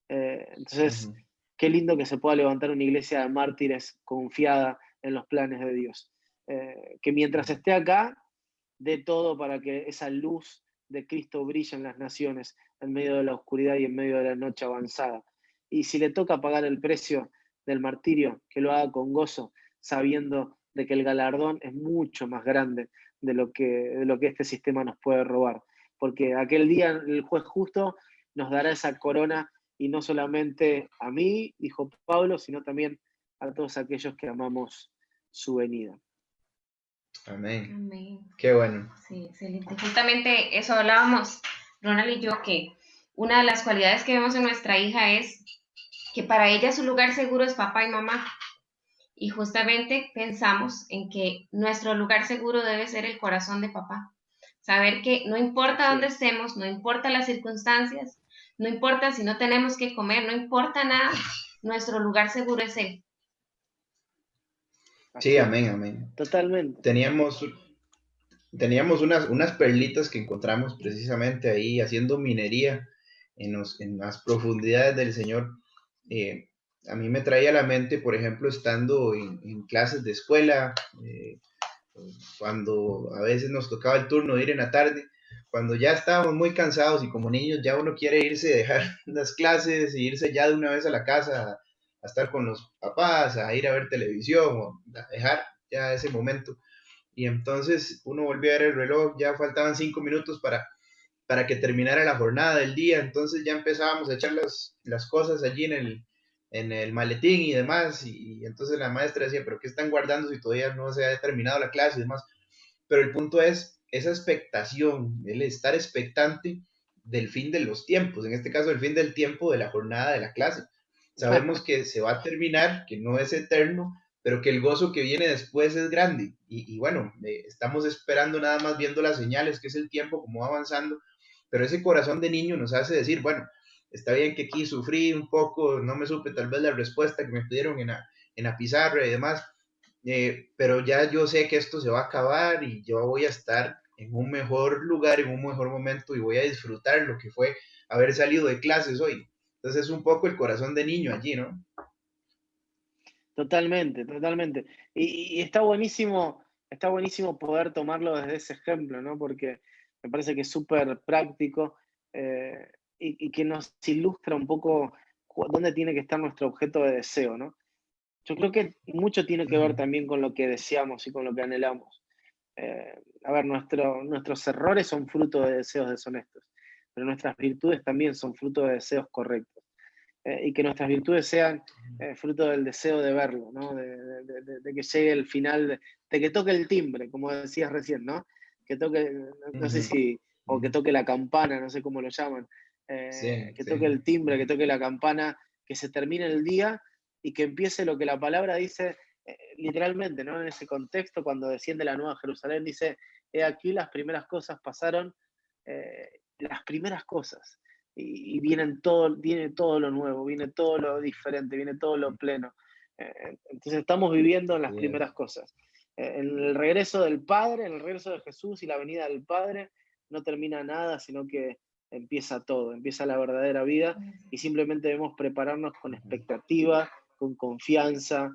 Entonces, qué lindo que se pueda levantar una iglesia de mártires confiada en los planes de Dios. Que mientras esté acá, dé todo para que esa luz de Cristo brille en las naciones, en medio de la oscuridad y en medio de la noche avanzada. Y si le toca pagar el precio del martirio, que lo haga con gozo, sabiendo de que el galardón es mucho más grande de lo que este sistema nos puede robar. Porque aquel día el juez justo nos dará esa corona, y no solamente a mí, dijo Pablo, sino también a todos aquellos que amamos su venida. Amén. Amén. Qué bueno. Sí, excelente. Justamente eso hablábamos, Ronald y yo, que una de las cualidades que vemos en nuestra hija es que para ella su lugar seguro es papá y mamá. Y justamente pensamos en que nuestro lugar seguro debe ser el corazón de papá. Saber que no importa dónde estemos, no importa las circunstancias, no importa si no tenemos que comer, no importa nada, nuestro lugar seguro es él. Sí, amén, amén. Totalmente. Teníamos unas perlitas que encontramos precisamente ahí haciendo minería en las profundidades del Señor. A mí me traía a la mente, por ejemplo, estando en clases de escuela, cuando a veces nos tocaba el turno de ir en la tarde, cuando ya estábamos muy cansados y como niños ya uno quiere irse, dejar las clases y irse ya de una vez a la casa a estar con los papás, a ir a ver televisión o a dejar ya ese momento. Y entonces uno volvió a ver el reloj, ya faltaban 5 minutos para que terminara la jornada del día, entonces ya empezábamos a echar las cosas allí en el maletín y demás, y entonces la maestra decía, pero ¿qué están guardando si todavía no se ha terminado la clase y demás? Pero el punto es esa expectación, el estar expectante del fin de los tiempos, en este caso el fin del tiempo de la jornada de la clase. Sabemos que se va a terminar, que no es eterno, pero que el gozo que viene después es grande. Y bueno, estamos esperando nada más viendo las señales, que es el tiempo como va avanzando, pero ese corazón de niño nos hace decir, bueno, está bien que aquí sufrí un poco, no me supe tal vez la respuesta que me pidieron en la pizarra y demás, pero ya yo sé que esto se va a acabar y yo voy a estar en un mejor lugar, en un mejor momento y voy a disfrutar lo que fue haber salido de clases hoy. Entonces es un poco el corazón de niño allí, ¿no? Totalmente, totalmente. Y está buenísimo poder tomarlo desde ese ejemplo, ¿no? Porque me parece que es súper práctico, y que nos ilustra un poco dónde tiene que estar nuestro objeto de deseo, ¿no? Yo creo que mucho tiene que ver también con lo que deseamos y con lo que anhelamos. A ver, nuestros errores son fruto de deseos deshonestos, pero nuestras virtudes también son fruto de deseos correctos. Y que nuestras virtudes sean fruto del deseo de verlo, ¿no? De que llegue el final, de que toque el timbre, como decías recién, ¿no? Que toque, no sé si, o que toque la campana, no sé cómo lo llaman, Sí, que sí. toque el timbre, que toque la campana, que se termine el día y que empiece lo que la palabra dice literalmente, ¿no? En ese contexto, cuando desciende la Nueva Jerusalén, dice, he aquí las primeras cosas pasaron, las primeras cosas. viene todo lo nuevo, viene todo lo diferente, viene todo lo pleno. Entonces estamos viviendo en las primeras cosas. En el regreso del Padre, en el regreso de Jesús y la venida del Padre, no termina nada, sino que empieza todo, empieza la verdadera vida, y simplemente debemos prepararnos con expectativa, con confianza,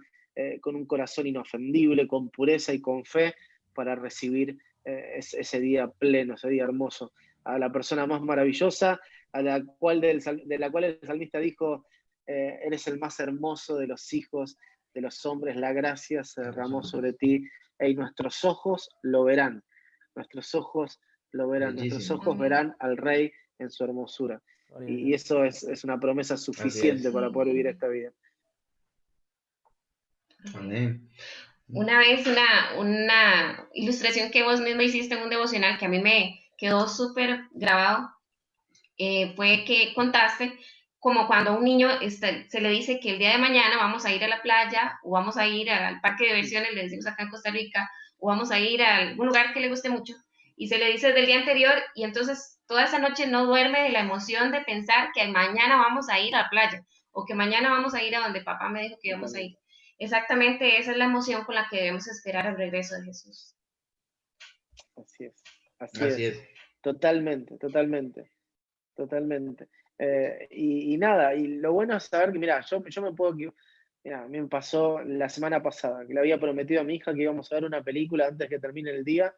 con un corazón inofendible, con pureza y con fe, para recibir ese día pleno, ese día hermoso, a la persona más maravillosa, de la cual el salmista dijo, eres el más hermoso de los hijos de los hombres, la gracia se derramó sobre ti, y nuestros ojos lo verán, nuestros ojos lo verán, nuestros ojos verán al Rey en su hermosura. Y eso es una promesa suficiente para poder vivir esta vida. Amén. Una vez una ilustración que vos mismo hiciste en un devocional que a mí me quedó súper grabado, fue que contaste como cuando a un niño se le dice que el día de mañana vamos a ir a la playa, o vamos a ir al parque de diversiones, le decimos acá en Costa Rica, o vamos a ir a algún lugar que le guste mucho, y se le dice desde el día anterior, y entonces toda esa noche no duerme de la emoción de pensar que mañana vamos a ir a la playa, o que mañana vamos a ir a donde papá me dijo que íbamos a ir. Exactamente, esa es la emoción con la que debemos esperar el regreso de Jesús. Así es. Totalmente. Y nada, y lo bueno es saber que, mira, yo me puedo... Mira, a mí me pasó la semana pasada, que le había prometido a mi hija que íbamos a ver una película antes que termine el día,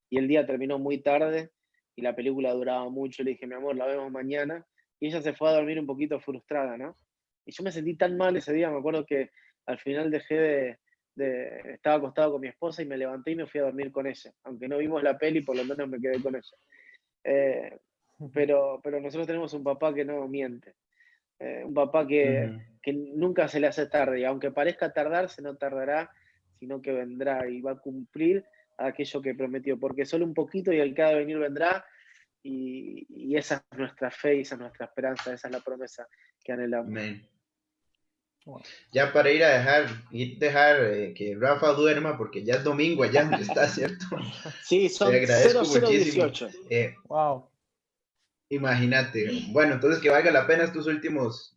y el día terminó muy tarde, y la película duraba mucho. Le dije, mi amor, la vemos mañana, y ella se fue a dormir un poquito frustrada, ¿no? Y yo me sentí tan mal ese día, me acuerdo que al final estaba acostado con mi esposa y me levanté y me fui a dormir con ella. Aunque no vimos la peli, por lo menos me quedé con ella. Pero nosotros tenemos un papá que no miente. Un papá que nunca se le hace tarde. Y aunque parezca tardarse, no tardará, sino que vendrá y va a cumplir aquello que prometió. Porque solo un poquito y el que ha de venir vendrá. Y esa es nuestra fe, y esa es nuestra esperanza, esa es la promesa que anhelamos. Amén. Ya para ir a dejar que Rafa duerma, porque ya es domingo allá donde está, ¿cierto? Sí, son Te agradezco 0018. Wow. Imagínate. Bueno, entonces que valga la pena estos últimos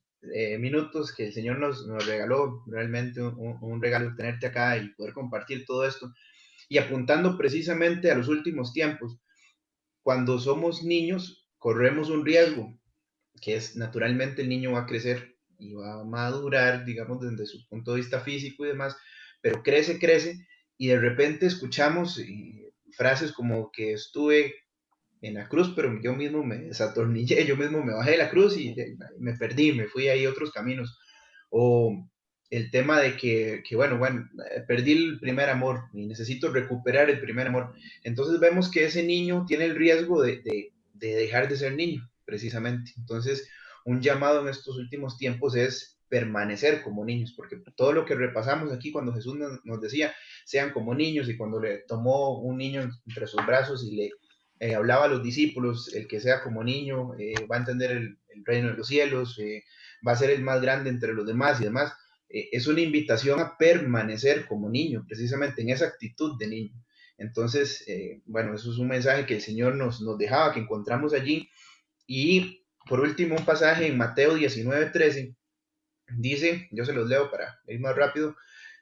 minutos que el Señor nos regaló. Realmente un regalo tenerte acá y poder compartir todo esto. Y apuntando precisamente a los últimos tiempos, cuando somos niños corremos un riesgo, que es naturalmente el niño va a crecer y va a madurar, digamos, desde su punto de vista físico y demás, pero crece y de repente escuchamos frases como que estuve en la cruz, pero yo mismo me desatornillé, yo mismo me bajé de la cruz y me perdí, me fui ahí otros caminos. O el tema de que bueno, perdí el primer amor y necesito recuperar el primer amor. Entonces vemos que ese niño tiene el riesgo de dejar de ser niño, precisamente. Entonces, un llamado en estos últimos tiempos es permanecer como niños, porque todo lo que repasamos aquí cuando Jesús nos decía, sean como niños, y cuando le tomó un niño entre sus brazos y le hablaba a los discípulos, el que sea como niño va a entender el reino de los cielos, va a ser el más grande entre los demás y demás. Es una invitación a permanecer como niño, precisamente en esa actitud de niño. Entonces, bueno, eso es un mensaje que el Señor nos dejaba, que encontramos allí. Y por último, un pasaje en Mateo 19:13, dice, yo se los leo para ir más rápido: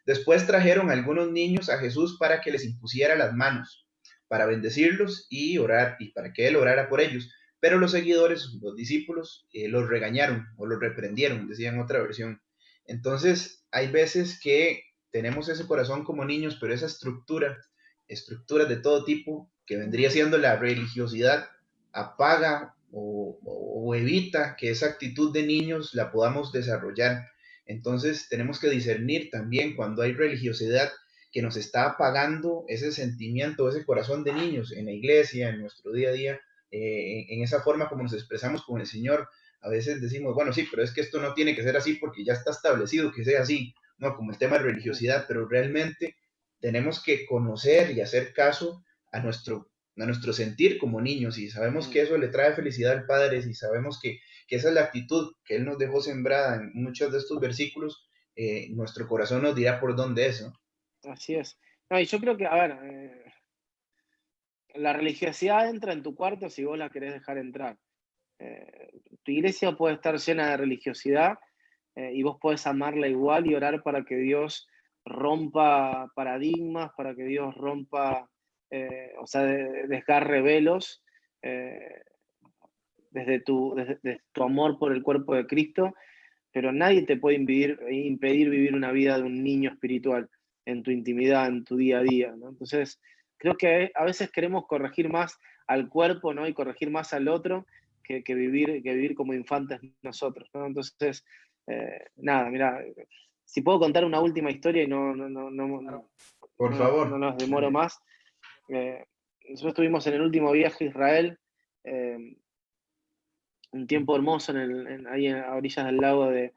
después trajeron algunos niños a Jesús para que les impusiera las manos, para bendecirlos y orar, y para que él orara por ellos. Pero los seguidores, los discípulos, los regañaron o los reprendieron, decían otra versión. Entonces, hay veces que tenemos ese corazón como niños, pero esa estructuras de todo tipo, que vendría siendo la religiosidad, apaga o evita que esa actitud de niños la podamos desarrollar. Entonces, tenemos que discernir también cuando hay religiosidad que nos está apagando ese sentimiento, ese corazón de niños en la iglesia, en nuestro día a día, en esa forma como nos expresamos con el Señor. A veces decimos, bueno, sí, pero es que esto no tiene que ser así porque ya está establecido que sea así, ¿no? Como el tema de religiosidad, pero realmente tenemos que conocer y hacer caso a nuestro sentir como niños, y sabemos que eso le trae felicidad al Padre, si sabemos que esa es la actitud que Él nos dejó sembrada en muchos de estos versículos, nuestro corazón nos dirá por dónde es, ¿no? Así es. No, y yo creo que, a ver, la religiosidad entra en tu cuarto si vos la querés dejar entrar. tu iglesia puede estar llena de religiosidad y vos podés amarla igual y orar para que Dios rompa paradigmas, para que Dios rompa, desgarre velos desde tu amor por el cuerpo de Cristo, pero nadie te puede impedir vivir una vida de un niño espiritual en tu intimidad, en tu día a día, ¿no? Entonces, creo que a veces queremos corregir más al cuerpo, ¿no? Y corregir más al otro que vivir como infantes nosotros, ¿no? Entonces, nada, mira, si puedo contar una última historia y Por favor. No nos demoro más. Nosotros estuvimos en el último viaje a Israel, un tiempo hermoso ahí a orillas del lago de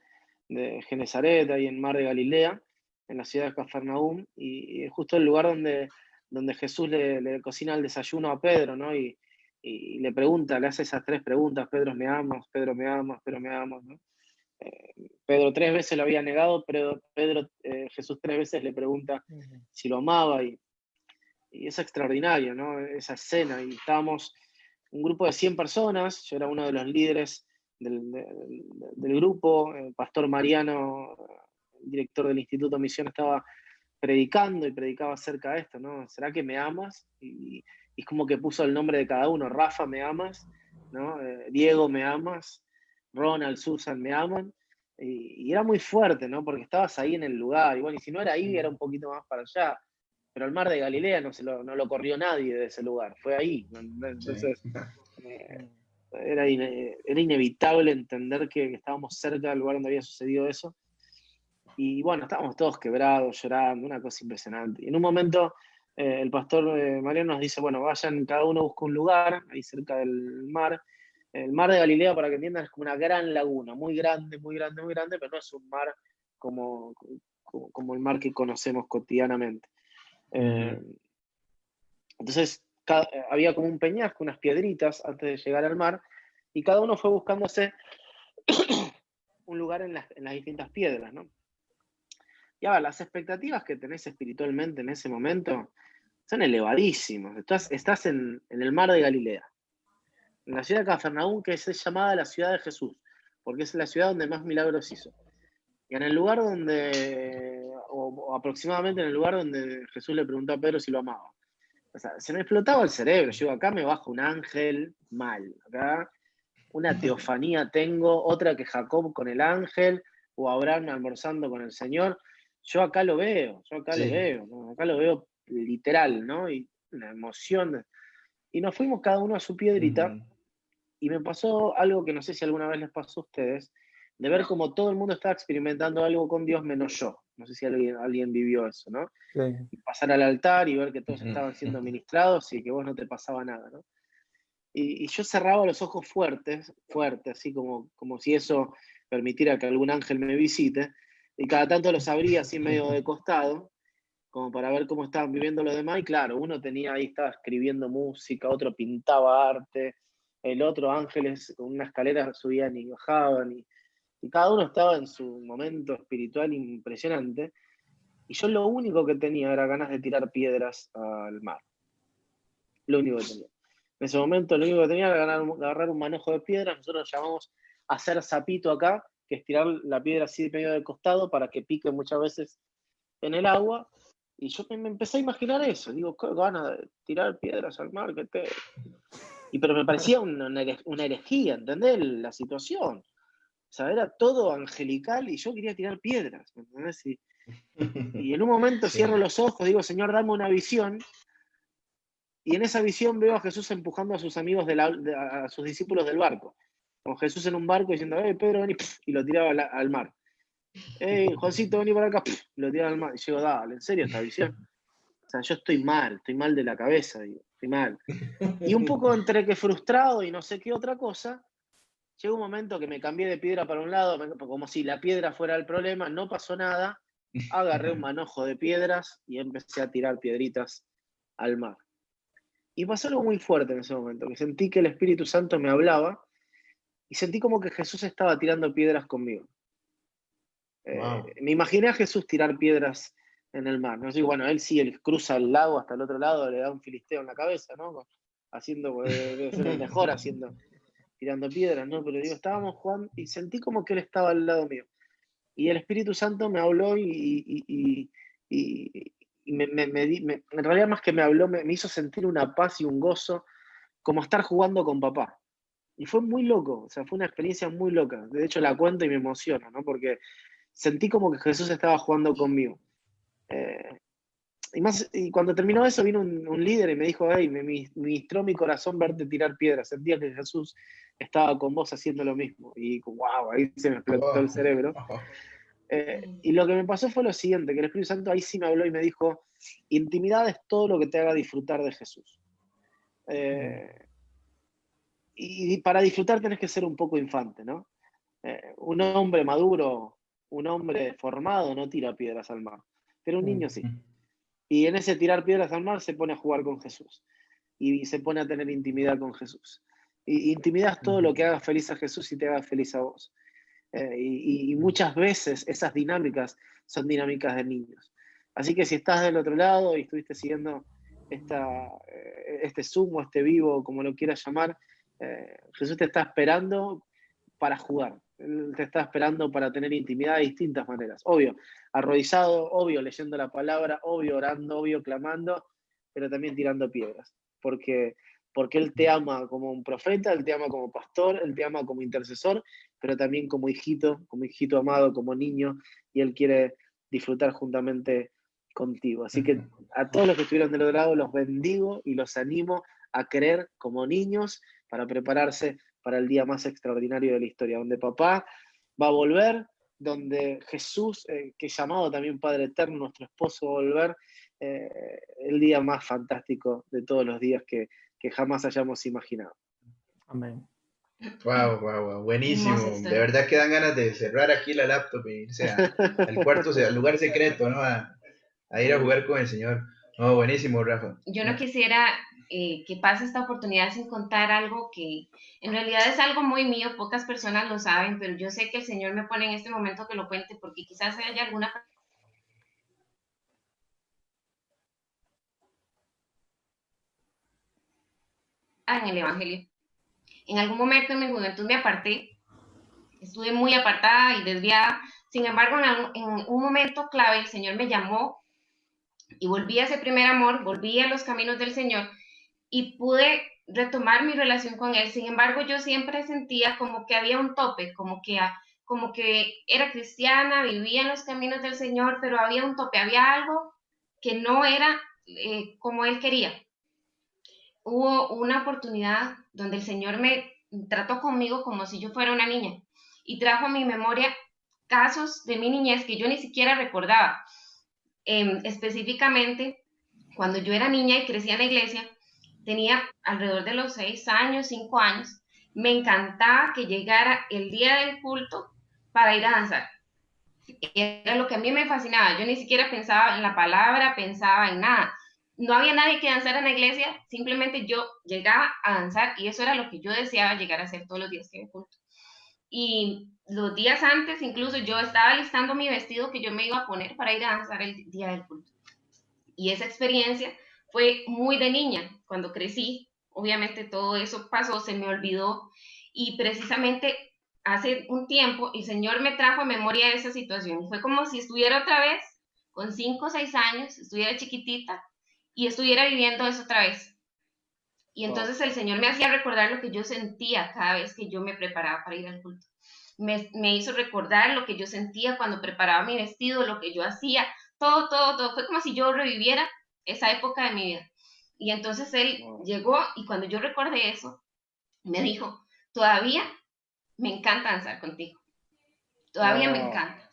Genesaret, ahí en Mar de Galilea, en la ciudad de Cafarnaúm, y justo el lugar donde Jesús le cocina el desayuno a Pedro, ¿no? Y le pregunta, le hace esas 3 preguntas: Pedro, ¿me amas? Pedro, ¿me amas? Pedro, ¿me amas? ¿No? Pedro 3 veces lo había negado, pero Jesús 3 veces le pregunta si lo amaba, y es extraordinario, ¿no? Esa escena, y estábamos un grupo de 100 personas, yo era uno de los líderes del grupo, el pastor Mariano, el director del Instituto Misión, estaba predicando y predicaba acerca de esto, ¿no? ¿Será que me amas? Y es como que puso el nombre de cada uno: Rafa, ¿me amas? ¿No? Diego, ¿me amas? Ronald, Susan, ¿me aman? Y era muy fuerte, ¿no? Porque estabas ahí en el lugar, y bueno, y si no era ahí, era un poquito más para allá. Pero el Mar de Galilea no lo corrió nadie de ese lugar, fue ahí. Entonces, era inevitable entender que estábamos cerca del lugar donde había sucedido eso. Y bueno, estábamos todos quebrados, llorando, una cosa impresionante. Y en un momento el pastor Mariano nos dice: bueno, vayan, cada uno busca un lugar ahí cerca del mar. El Mar de Galilea, para que entiendan, es como una gran laguna, muy grande, muy grande, muy grande, pero no es un mar como el mar que conocemos cotidianamente. Entonces había como un peñasco, unas piedritas antes de llegar al mar, y cada uno fue buscándose un lugar en las distintas piedras, ¿no? Y ahora, las expectativas que tenés espiritualmente en ese momento son elevadísimas. Estás en el Mar de Galilea, en la ciudad de Cafarnaúm, que es llamada la ciudad de Jesús, porque es la ciudad donde más milagros hizo. Y en el lugar o aproximadamente en el lugar donde Jesús le preguntó a Pedro si lo amaba. O sea, se me explotaba el cerebro. Yo acá me bajo un ángel mal. Acá una teofanía tengo, otra que Jacob con el ángel, o Abraham almorzando con el Señor. Yo acá lo veo, ¿no? Acá lo veo literal, ¿no? Y una emoción. Y nos fuimos cada uno a su piedrita, y me pasó algo que no sé si alguna vez les pasó a ustedes, de ver como todo el mundo estaba experimentando algo con Dios menos yo. No sé si alguien vivió eso, ¿no? Sí. Y pasar al altar y ver que todos estaban siendo ministrados y que vos no te pasaba nada, ¿no? Y yo cerraba los ojos fuerte, así como si eso permitiera que algún ángel me visite, y cada tanto los abría así medio de costado, como para ver cómo estaban viviendo los demás, y claro, uno estaba escribiendo música, otro pintaba arte, el otro ángeles con una escalera subían y bajaban, y cada uno estaba en su momento espiritual impresionante, y yo lo único que tenía era ganas de tirar piedras al mar. Lo único que tenía. En ese momento lo único que tenía era agarrar un manojo de piedras. Nosotros llamamos hacer zapito acá, que es tirar la piedra así de medio del costado para que pique muchas veces en el agua. Y yo me empecé a imaginar eso. Digo, qué ganas de tirar piedras al mar. Pero me parecía una herejía, ¿entendés? La situación. O sea, era todo angelical y yo quería tirar piedras, ¿entendés? Y en un momento cierro los ojos, digo: Señor, dame una visión. Y en esa visión veo a Jesús empujando a sus amigos, a sus discípulos del barco. Con Jesús en un barco diciendo: Pedro, vení, y lo tiraba al mar. Juancito, vení para acá, y lo tiraba al mar. Y yo digo: dale, ¿en serio esta visión? O sea, yo estoy mal de la cabeza, digo, estoy mal. Y un poco entre que frustrado y no sé qué otra cosa, llegó un momento que me cambié de piedra para un lado, como si la piedra fuera el problema, no pasó nada, agarré un manojo de piedras y empecé a tirar piedritas al mar. Y pasó algo muy fuerte en ese momento, que sentí que el Espíritu Santo me hablaba y sentí como que Jesús estaba tirando piedras conmigo. Wow. Me imaginé a Jesús tirar piedras en el mar, ¿no? Así, bueno, él cruza el lago hasta el otro lado, le da un filisteo en la cabeza, ¿no? Debe ser el mejor tirando tirando piedras, ¿no? Pero digo, estábamos jugando y sentí como que él estaba al lado mío. Y el Espíritu Santo me habló en realidad más que me habló, me hizo sentir una paz y un gozo, como estar jugando con papá. Y fue muy loco, o sea, fue una experiencia muy loca. De hecho, la cuento y me emociono, ¿no? Porque sentí como que Jesús estaba jugando conmigo. Y cuando terminó eso, vino un líder y me dijo, hey, me ministró mi corazón verte tirar piedras. Sentía que Jesús estaba con vos haciendo lo mismo. Y wow, ahí se me explotó el cerebro. Y lo que me pasó fue lo siguiente, que el Espíritu Santo ahí sí me habló y me dijo, intimidad es todo lo que te haga disfrutar de Jesús. Y para disfrutar tenés que ser un poco infante, ¿no? Un hombre maduro, un hombre formado no tira piedras al mar, pero un niño sí. Y en ese tirar piedras al mar se pone a jugar con Jesús y se pone a tener intimidad con Jesús. Y intimidad es todo lo que haga feliz a Jesús y te haga feliz a vos. Y muchas veces esas dinámicas son dinámicas de niños. Así que si estás del otro lado y estuviste siguiendo este Zoom o este vivo, como lo quieras llamar, Jesús te está esperando para jugar. Él te está esperando para tener intimidad de distintas maneras. Obvio, arrodillado, obvio, leyendo la palabra, obvio, orando, obvio, clamando, pero también tirando piedras. Porque Él te ama como un profeta, Él te ama como pastor, Él te ama como intercesor, pero también como hijito amado, como niño, y Él quiere disfrutar juntamente contigo. Así que a todos los que estuvieron del otro lado los bendigo y los animo a creer como niños para prepararse para el día más extraordinario de la historia, donde papá va a volver, donde Jesús, que es llamado también Padre Eterno, nuestro esposo, va a volver, el día más fantástico de todos los días que jamás hayamos imaginado. Amén. Wow, buenísimo. De verdad que dan ganas de cerrar aquí la laptop e irse al cuarto, al lugar secreto, ¿no? A ir a jugar con el Señor. No, buenísimo, Rafa. Yo no quisiera que pase esta oportunidad sin contar algo que en realidad es algo muy mío, pocas personas lo saben, pero yo sé que el Señor me pone en este momento que lo cuente porque quizás haya alguna en el Evangelio. En algún momento en mi juventud me aparté, estuve muy apartada y desviada, sin embargo en un momento clave el Señor me llamó y volví a ese primer amor, volví a los caminos del Señor y pude retomar mi relación con Él. Sin embargo, yo siempre sentía como que había un tope, como que era cristiana, vivía en los caminos del Señor, pero había un tope, había algo que no era como Él quería. Hubo una oportunidad donde el Señor me trató conmigo como si yo fuera una niña y trajo a mi memoria casos de mi niñez que yo ni siquiera recordaba. Específicamente, cuando yo era niña y crecía en la iglesia, tenía alrededor de los 6 años, 5 años, me encantaba que llegara el día del culto para ir a danzar. Era lo que a mí me fascinaba. Yo ni siquiera pensaba en la palabra, pensaba en nada. No había nadie que danzara en la iglesia, simplemente yo llegaba a danzar y eso era lo que yo deseaba llegar a hacer todos los días que iba al culto. Y los días antes, incluso yo estaba listando mi vestido que yo me iba a poner para ir a danzar el día del culto. Y esa experiencia fue muy de niña. Cuando crecí, obviamente todo eso pasó, se me olvidó. Y precisamente hace un tiempo el Señor me trajo a memoria esa situación. Fue como si estuviera otra vez con 5 o 6 años, estuviera chiquitita y estuviera viviendo eso otra vez. Y entonces el Señor me hacía recordar lo que yo sentía cada vez que yo me preparaba para ir al culto. Me hizo recordar lo que yo sentía cuando preparaba mi vestido, lo que yo hacía, todo. Fue como si yo reviviera esa época de mi vida. Y entonces Él llegó y cuando yo recordé eso, me dijo, todavía me encanta danzar contigo. Todavía me encanta.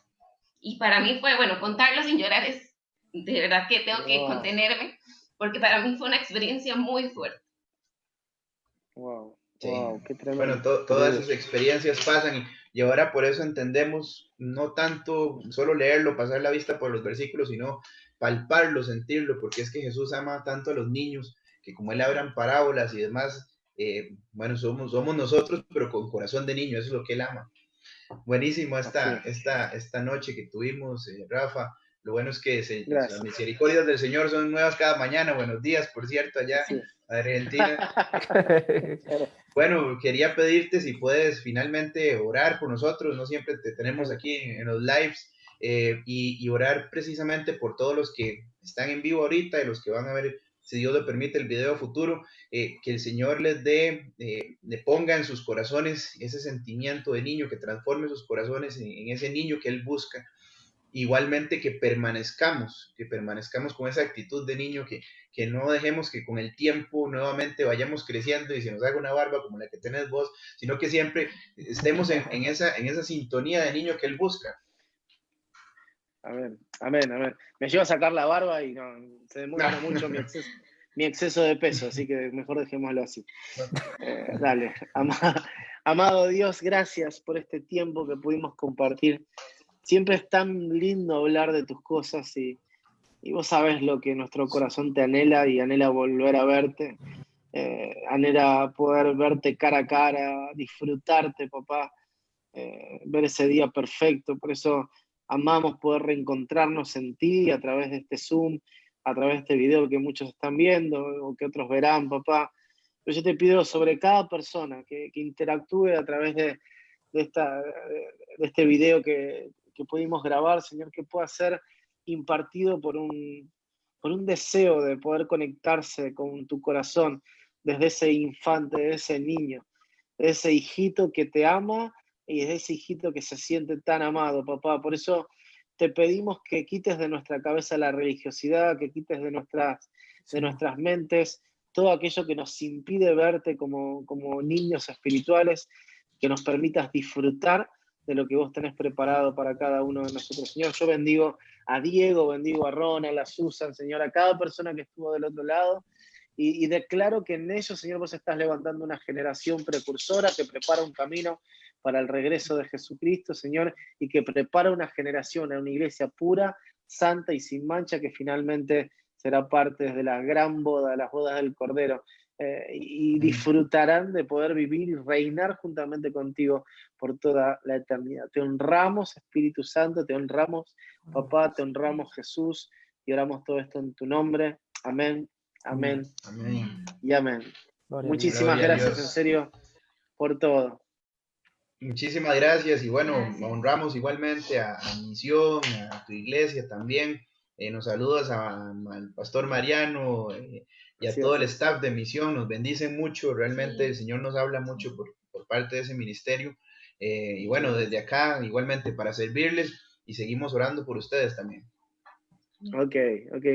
Y para mí fue, bueno, contarlo sin llorar es, de verdad que tengo que contenerme, porque para mí fue una experiencia muy fuerte. Wow, sí. Qué tremendo. Bueno, todas esas experiencias pasan y ahora por eso entendemos no tanto solo leerlo, pasar la vista por los versículos, sino palparlo, sentirlo, porque es que Jesús ama tanto a los niños que como Él habla en parábolas y demás, bueno, somos nosotros, pero con corazón de niño, eso es lo que Él ama. Buenísimo esta noche que tuvimos, Rafa. Lo bueno es que las misericordias del Señor son nuevas cada mañana. Buenos días, por cierto, allá en Argentina. Bueno, quería pedirte si puedes finalmente orar por nosotros. No siempre te tenemos aquí en los lives. Y orar precisamente por todos los que están en vivo ahorita y los que van a ver, si Dios le permite, el video futuro, que el Señor les le ponga en sus corazones ese sentimiento de niño, que transforme sus corazones en ese niño que Él busca. Igualmente que permanezcamos con esa actitud de niño, que no dejemos que con el tiempo nuevamente vayamos creciendo y se nos haga una barba como la que tenés vos, sino que siempre estemos en esa sintonía de niño que Él busca. Amén. Me llevo a sacar la barba y no, se demuestra mucho mi exceso de peso, así que mejor dejémoslo así. Dale, amado Dios, gracias por este tiempo que pudimos compartir. Siempre es tan lindo hablar de tus cosas y vos sabés lo que nuestro corazón te anhela y anhela volver a verte, anhela poder verte cara a cara, disfrutarte, papá, ver ese día perfecto. Por eso amamos poder reencontrarnos en ti a través de este Zoom, a través de este video que muchos están viendo o que otros verán, papá. Pero yo te pido sobre cada persona que interactúe a través de este video que pudimos grabar, Señor, que pueda ser impartido por un deseo de poder conectarse con tu corazón desde ese infante, de ese niño, de ese hijito que te ama y es ese hijito que se siente tan amado, papá. Por eso te pedimos que quites de nuestra cabeza la religiosidad, que quites de nuestras mentes todo aquello que nos impide verte como niños espirituales, que nos permitas disfrutar de lo que vos tenés preparado para cada uno de nosotros. Señor, yo bendigo a Diego, bendigo a Ronald, a Susan, Señor, a cada persona que estuvo del otro lado, y declaro que en ellos, Señor, vos estás levantando una generación precursora que prepara un camino para el regreso de Jesucristo, Señor, y que prepara una generación, una iglesia pura, santa y sin mancha, que finalmente será parte de la gran boda, las bodas del Cordero, y disfrutarán de poder vivir y reinar juntamente contigo por toda la eternidad. Te honramos, Espíritu Santo, te honramos, Papá, te honramos, Jesús, y oramos todo esto en tu nombre. Amén, amén, y amén. Muchísimas gracias, en serio, por todo. Muchísimas gracias, y bueno, honramos igualmente a Misión, a tu iglesia también. Nos saludas al pastor Mariano y a todo el staff de Misión. Nos bendicen mucho, realmente el Señor nos habla mucho por parte de ese ministerio. Y bueno, desde acá igualmente para servirles, y seguimos orando por ustedes también. Ok,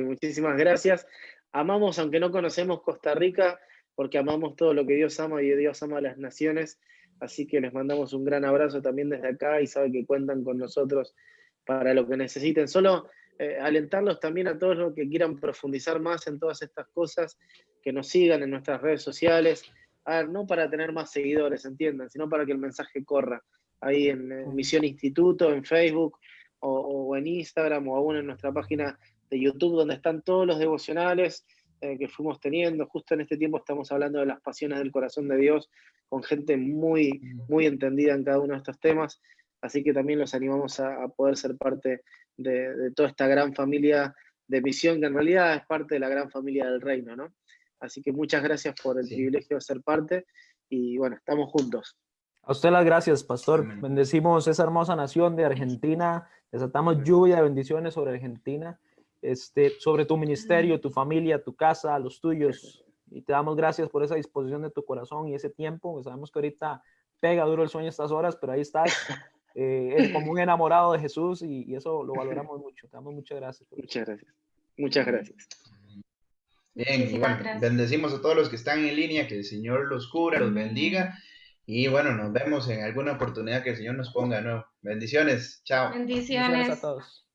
muchísimas gracias. Amamos, aunque no conocemos Costa Rica, porque amamos todo lo que Dios ama y Dios ama a las naciones. Así que les mandamos un gran abrazo también desde acá y saben que cuentan con nosotros para lo que necesiten. Solo alentarlos también a todos los que quieran profundizar más en todas estas cosas, que nos sigan en nuestras redes sociales, no para tener más seguidores, entiendan, sino para que el mensaje corra ahí en Misión Instituto, en Facebook o en Instagram, o aún en nuestra página de YouTube, donde están todos los devocionales que fuimos teniendo. Justo en este tiempo estamos hablando de las pasiones del corazón de Dios, con gente muy, muy entendida en cada uno de estos temas. Así que también los animamos a poder ser parte de toda esta gran familia de Misión, que en realidad es parte de la gran familia del reino, ¿no? Así que muchas gracias por el privilegio de ser parte, y bueno, estamos juntos. A usted las gracias, pastor. Amén. Bendecimos esa hermosa nación de Argentina, desatamos lluvia de bendiciones sobre Argentina, sobre tu ministerio, tu familia, tu casa, los tuyos, y te damos gracias por esa disposición de tu corazón y ese tiempo. Sabemos que ahorita pega duro el sueño estas horas, pero ahí estás. Es como un enamorado de Jesús, y eso lo valoramos mucho. Te damos muchas gracias. Muchas gracias. Bien, y bueno, bendecimos a todos los que están en línea, que el Señor los cubra, los bendiga, y bueno, nos vemos en alguna oportunidad que el Señor nos ponga de nuevo. Bendiciones, chao. Bendiciones a todos.